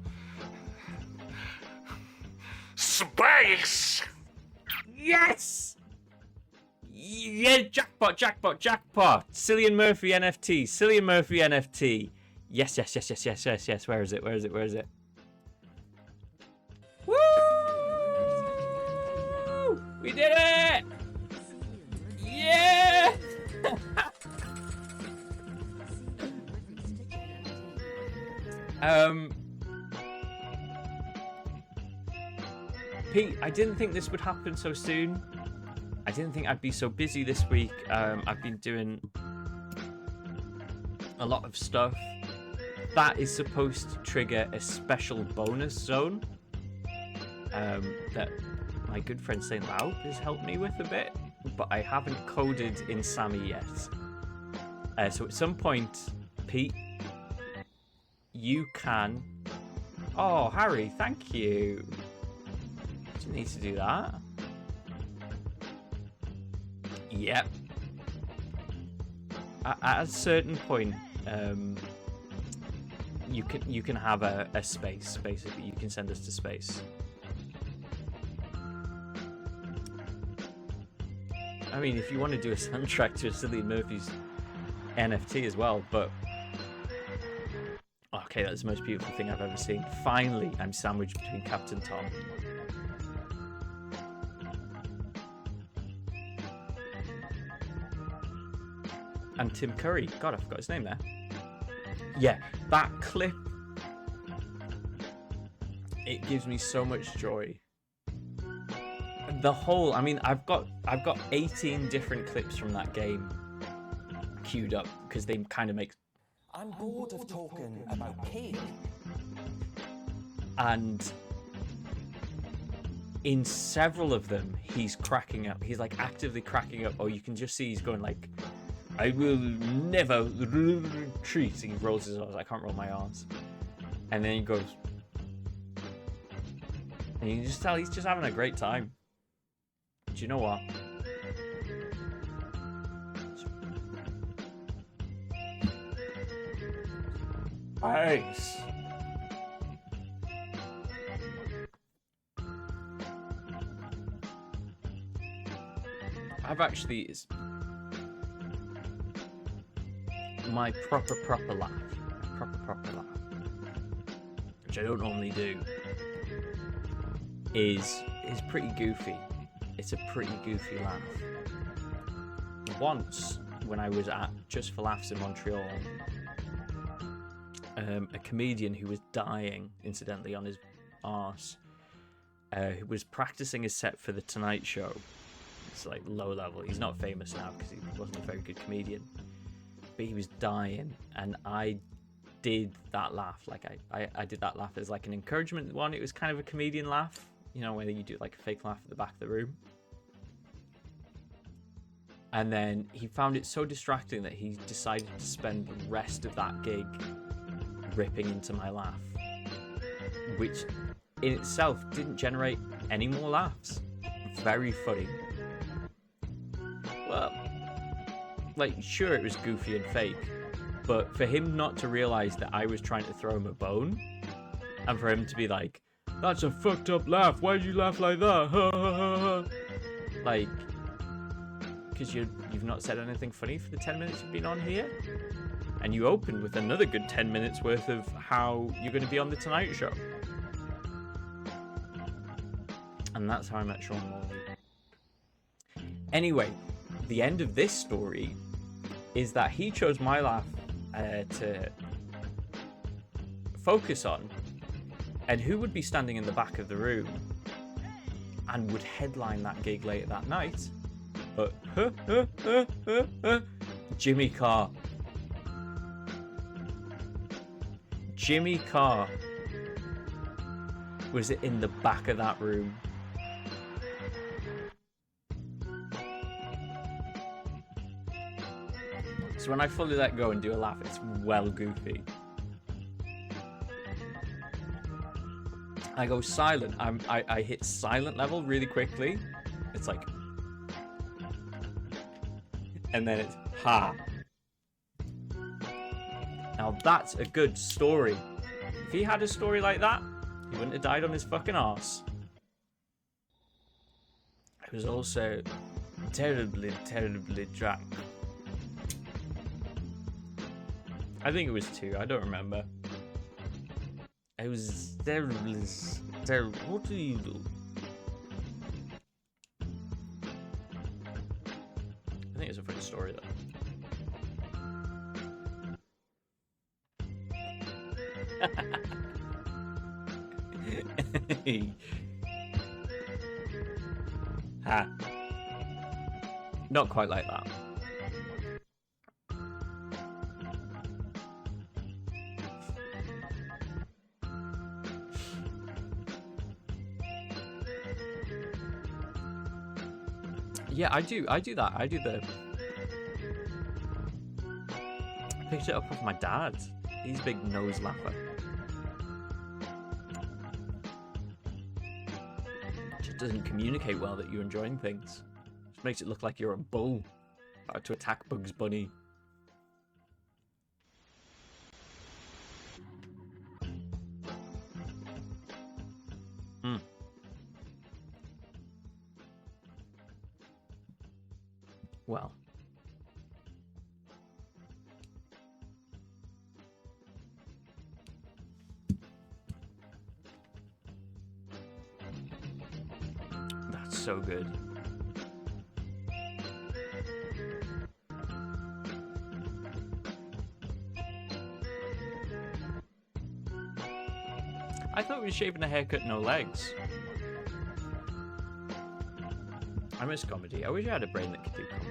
Space! Yes! Yeah, jackpot, jackpot, jackpot. Cillian Murphy NFT, Cillian Murphy NFT. Yes, yes, yes, yes, yes, yes, yes. Where is it? Where is it? Where is it? Woo! We did it! Yeah! Pete, I didn't think this would happen so soon. I didn't think I'd be so busy this week. I've been doing a lot of stuff. That is supposed to trigger a special bonus zone that my good friend Saint Loud has helped me with a bit, but I haven't coded in Sammy yet. So at some point, Pete, you can... Oh, Harry, thank you. Didn't need to do that. Yep. At a certain point, you can have a space. Basically, you can send us to space. I mean, if you want to do a soundtrack to a Cillian Murphy's NFT as well, but okay, that's the most beautiful thing I've ever seen. Finally, I'm sandwiched between Captain Tom. And Tim Curry. God, I forgot his name there. Yeah, that clip. It gives me so much joy. The whole, I mean, I've got 18 different clips from that game queued up because they kind of make... I'm bored of talking about cake. And in several of them, he's cracking up. He's like actively cracking up. Or you can just see he's going like, I will never retreat. He rolls his R's. I can't roll my R's. And then he goes, and you can just tell he's just having a great time. Do you know what? Nice. I've actually... my proper laugh. Proper laugh. Which I don't normally do. Is pretty goofy. It's a pretty goofy laugh. Once, when I was at Just for Laughs in Montreal, a comedian who was dying, incidentally, on his arse, who was practicing his set for The Tonight Show. It's like low level. He's not famous now because he wasn't a very good comedian. But he was dying, and I did that laugh. Like, I did that laugh as like an encouragement one. It was kind of a comedian laugh. You know, where you do like a fake laugh at the back of the room. And then he found it so distracting that he decided to spend the rest of that gig ripping into my laugh. Which in itself didn't generate any more laughs. Very funny. Well, like, sure, it was goofy and fake. But for him not to realise that I was trying to throw him a bone, and for him to be like, that's a fucked up laugh. Why'd you laugh like that? Like, because you've not said anything funny for the 10 minutes you've been on here? And you opened with another good 10 minutes worth of how you're going to be on The Tonight Show. And that's how I met Sean Morley. Anyway, the end of this story is that he chose my laugh to focus on. And who would be standing in the back of the room and would headline that gig later that night? But Jimmy Carr. Jimmy Carr was in the back of that room. So when I fully let go and do a laugh, it's well goofy. I go silent. I hit silent level really quickly. It's like, and then it's ha. Now that's a good story. If he had a story like that, he wouldn't have died on his fucking arse. I was also terribly drunk. I think it was 2. I don't remember. I was terribly. What do you do? I think it's a funny story though. Ha. Not quite like that. Yeah, I do that. I do the... I picked it up off my dad. He's a big nose laugher. Just doesn't communicate well that you're enjoying things. Just makes it look like you're a bull about to attack Bugs Bunny. Well. That's so good. I thought we were shaving a haircut, no legs. I miss comedy. I wish I had a brain that could do comedy.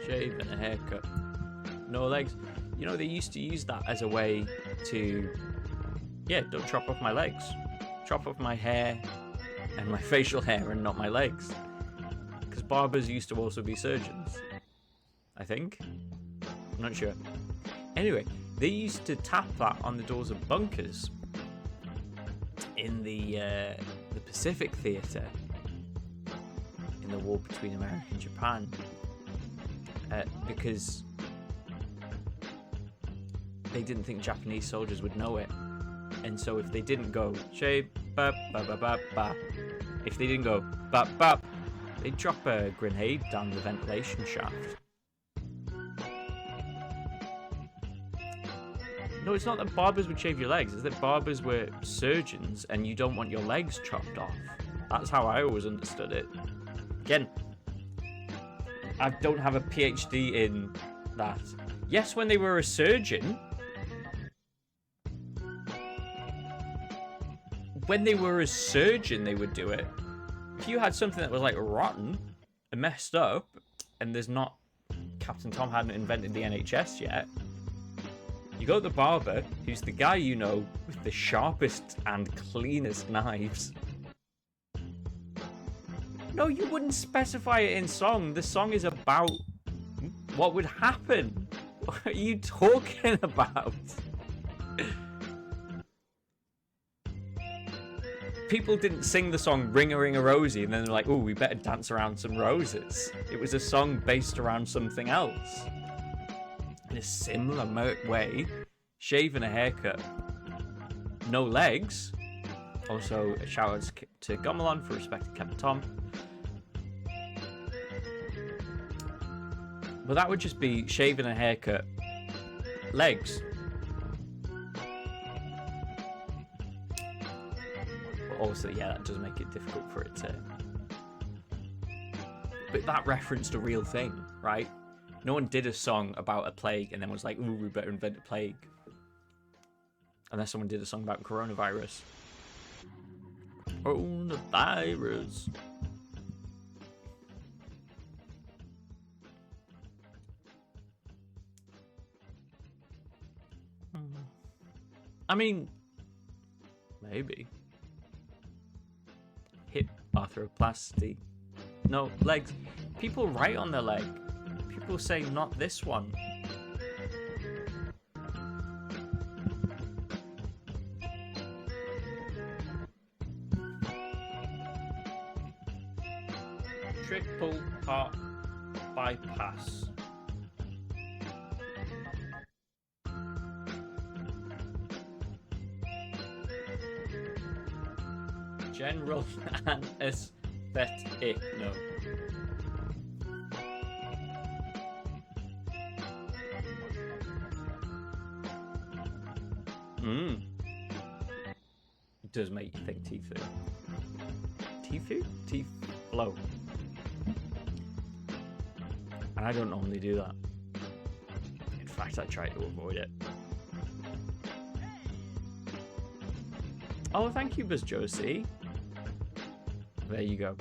Shave and a haircut. No legs. You know, they used to use that as a way to... Yeah, don't chop off my legs. Chop off my hair and my facial hair and not my legs. Because barbers used to also be surgeons. I think. I'm not sure. Anyway, they used to tap that on the doors of bunkers in the Pacific Theatre in the war between America and Japan, because they didn't think Japanese soldiers would know it, and so if they didn't go shave ba ba ba ba ba, if they didn't go ba ba, they'd drop a grenade down the ventilation shaft. No, it's not that barbers would shave your legs, it's that barbers were surgeons and you don't want your legs chopped off. That's how I always understood it. Again, I don't have a PhD in that. Yes, when they were a surgeon, they would do it. If you had something that was like rotten and messed up, and there's not... Captain Tom hadn't invented the NHS yet, you go to the barber, who's the guy you know with the sharpest and cleanest knives. No, you wouldn't specify it in song. The song is about what would happen. What are you talking about? People didn't sing the song Ring-a-Ring-a-Rosie and then they're like, oh, we better dance around some roses. It was a song based around something else. In a similar way, shaving a haircut, no legs. Also, a shout out to Gomelon for respecting Captain Tom. But that would just be shaving a haircut, legs. But also, yeah, that does make it difficult for it to... But that referenced a real thing, right? No one did a song about a plague and then was like, ooh, we better invent a plague. Unless someone did a song about coronavirus. Coronavirus. I mean, maybe. Hip arthroplasty. No, legs. People write on their leg. People say not this one. Triple heart bypass. General anesthetic. No. It does make you think Tifu. Tifu? Tiflo. And I don't normally do that. In fact, I try to avoid it. Oh, thank you, Buzz Josie. There you go.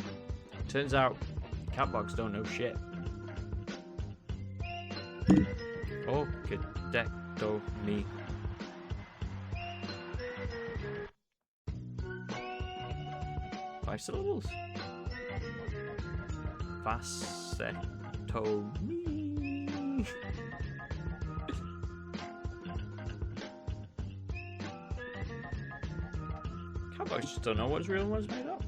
Turns out, Catbox don't know shit. Oh, cadecto me. Five syllables. Vasectomy. Catbox just don't know what's real and what's made up.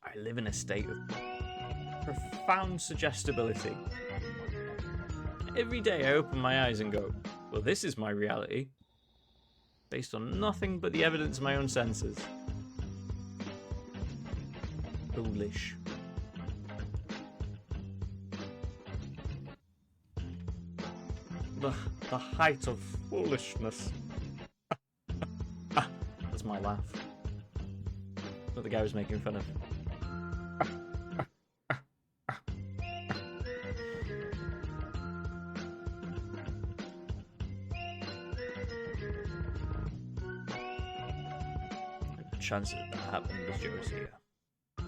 I live in a state of profound suggestibility. Every day I open my eyes and go, well, this is my reality, based on nothing but the evidence of my own senses. Foolish. The height of foolishness. That's my laugh. What the guy was making fun of. The chances of that happening with Josie are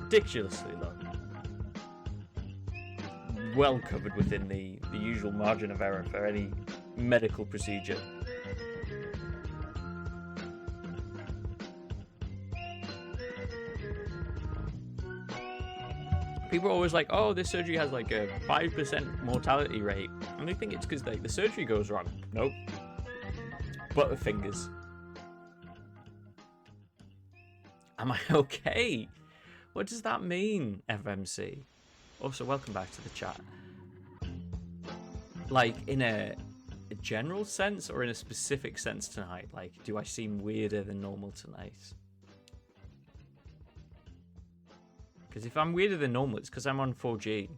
ridiculously low. Well covered within the usual margin of error for any medical procedure. People are always like, oh, this surgery has like a 5% mortality rate. And they think it's because like, the surgery goes wrong. Nope. Butterfingers. Am I okay? What does that mean, FMC? Also, welcome back to the chat. Like, in a general sense or in a specific sense tonight? Like, do I seem weirder than normal tonight? Because if I'm weirder than normal, it's because I'm on 4G.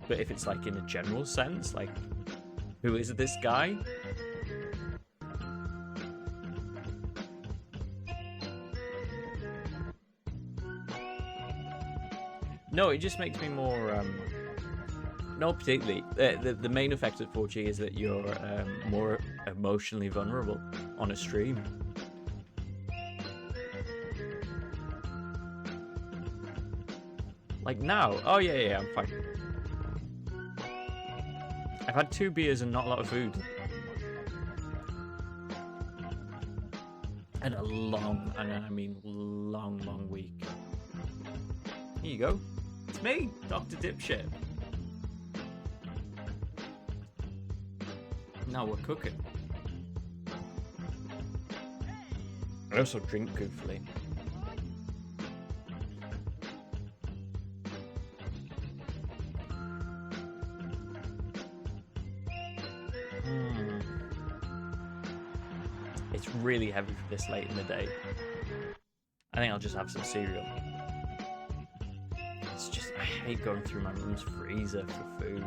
But if it's like in a general sense, like, who is this guy? No, it just makes me more, no, particularly. The main effect of 4G is that you're more emotionally vulnerable on a stream. Like now. Oh, yeah, I'm fine. I've had 2 beers and not a lot of food. And a long, and I mean long week. Here you go. It's me, Dr. Dipshit. Now we're cooking. I also drink goofily. It's really heavy for this late in the day. I think I'll just have some cereal. It's just, I hate going through my mum's freezer for food.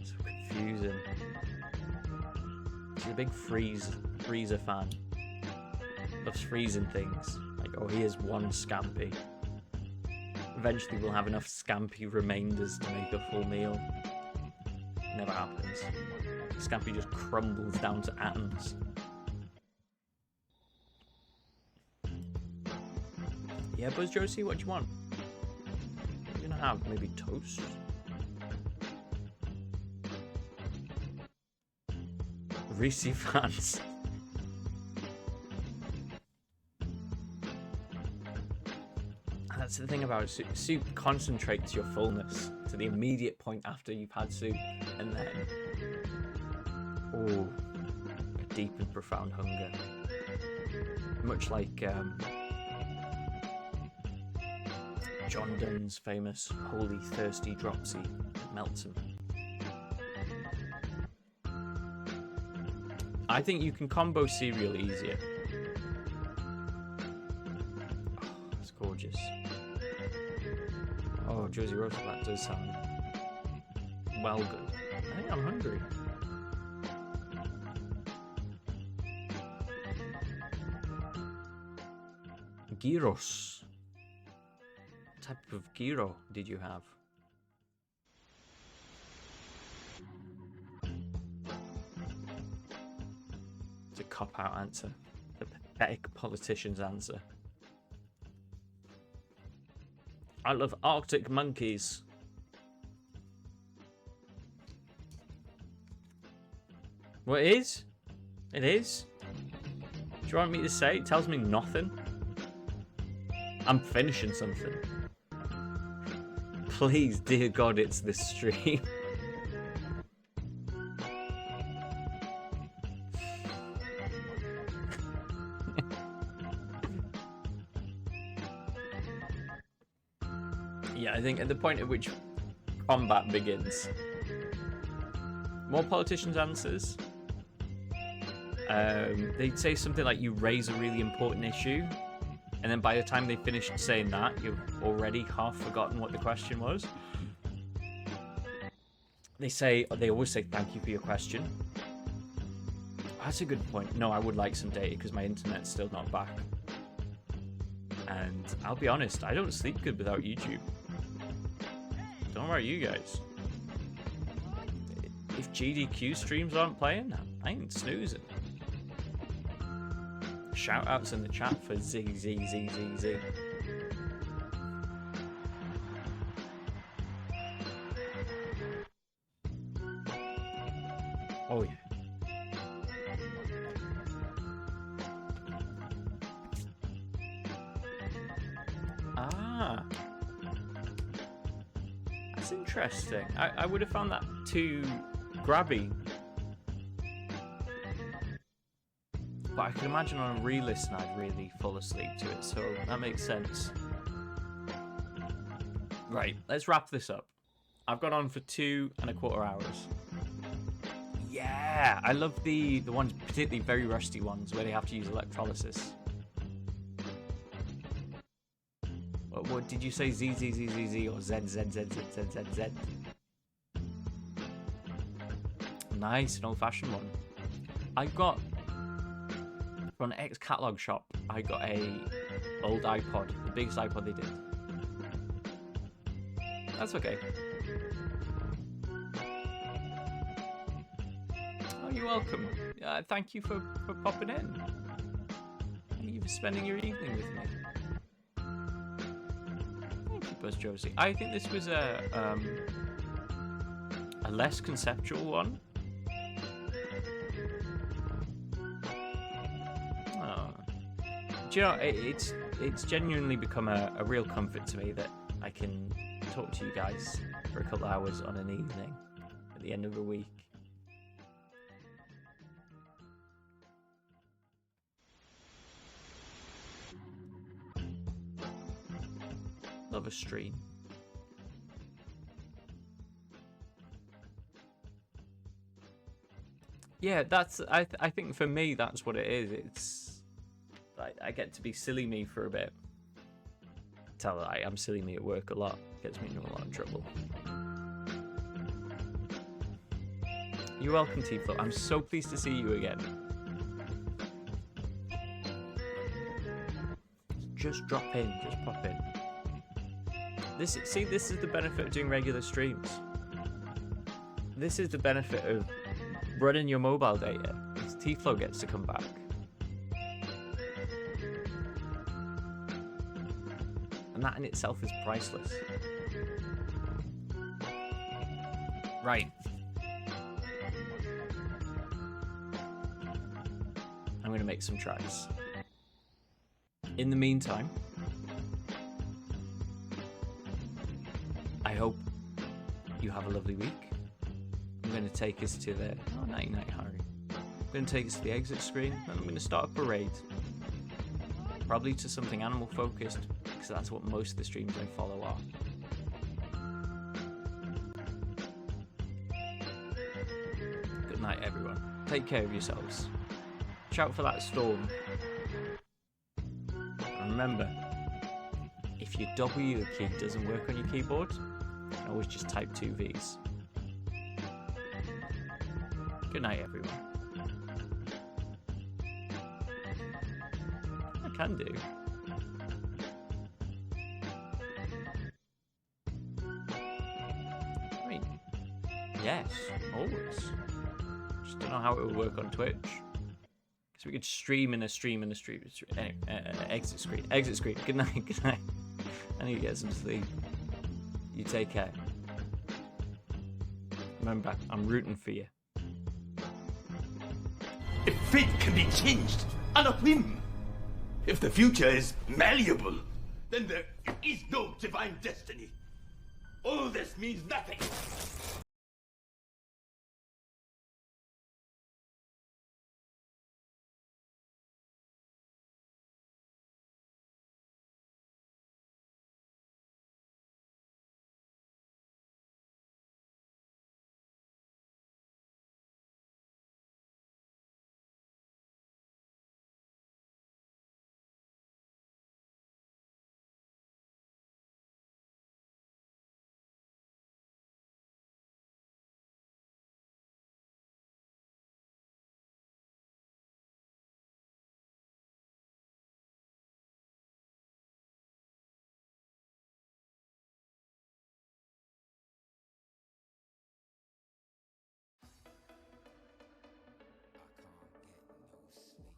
It's so confusing. She's a big freezer fan. Loves freezing things. Like, oh, here's one scampi. Eventually we'll have enough scampi remainders to make a full meal. Never happens. Scampi just crumbles down to atoms. Yeah, Buzz Josie, what do you want? What are you gonna have? Maybe toast? Reese fans. That's the thing about soup. Soup concentrates your fullness to the immediate point after you've had soup, and then, oh, a deep and profound hunger. Much like John Donne's famous "Holy Thirsty Dropsy" that melts him. I think you can combo cereal easier. Oh, it's gorgeous. Oh, Josie Rosa, that does sound well good. I think I'm hungry. Gyros. What type of gyro did you have? cop-out answer. The pathetic politician's answer. I love Arctic monkeys. Well, it is. It is. Do you want me to say? It tells me nothing. I'm finishing something. Please, dear God, it's this stream. Yeah, I think at the point at which combat begins, more politicians' answers. They'd say something like, you raise a really important issue, and then by the time they finished saying that, you've already half forgotten what the question was. They always say, thank you for your question. That's a good point. No, I would like some data because my internet's still not back. And I'll be honest, I don't sleep good without YouTube. Don't know about you guys. If GDQ streams aren't playing, I ain't snoozing. Shoutouts in the chat for ZZZZZ. Oh yeah. Ah. That's interesting. I would have found that too grabby. But I can imagine on a re-listen I'd really fall asleep to it, so that makes sense. Right, let's wrap this up. I've gone on for 2.25 hours. Yeah, I love the ones, particularly very rusty ones, where they have to use electrolysis. What did you say? ZZZZZ or ZZZZZZ? Nice, an old-fashioned one. I got... From an ex-catalog shop, I got a old iPod, the biggest iPod they did. That's okay. Oh, you're welcome. Thank you for popping in. Thank you for spending your evening with me. Thank you, Buzz Josie. I think this was a less conceptual one. Do you know, it's genuinely become a real comfort to me that I can talk to you guys for a couple of hours on an evening at the end of a week. Love a stream. Yeah, that's I think for me that's what it is. It's I get to be silly me for a bit. Tell her I'm silly me at work a lot. Gets me into a lot of trouble. You're welcome, Tiflo. I'm so pleased to see you again. Just drop in, just pop in. This is the benefit of doing regular streams. This is the benefit of running your mobile data. Tiflo gets to come back. And that in itself is priceless. Right. I'm going to make some tracks. In the meantime, I hope you have a lovely week. I'm going to take us to the... Oh, night-night, Harry. I'm going to take us to the exit screen, and I'm going to start a parade. Probably to something animal-focused, because that's what most of the streams I follow are. Good night, everyone. Take care of yourselves. Shout for that storm. And remember, if your W key doesn't work on your keyboard, you can always just type 2 V's. Good night, everyone. I can do. I mean, yes, always. Just don't know how it would work on Twitch. Because So we could stream in a stream in a stream. Anyway, exit screen. Exit screen. Good night. Good night. I need to get some sleep. You take care. Remember, I'm rooting for you. If fate can be changed on a whim, if the future is malleable, then there is no divine destiny. All this means nothing.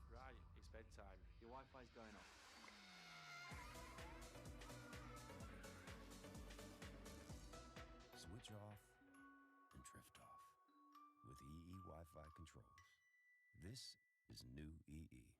Right, it's bedtime. Your Wi-Fi's going off. Switch off and drift off with EE Wi-Fi controls. This is new EE.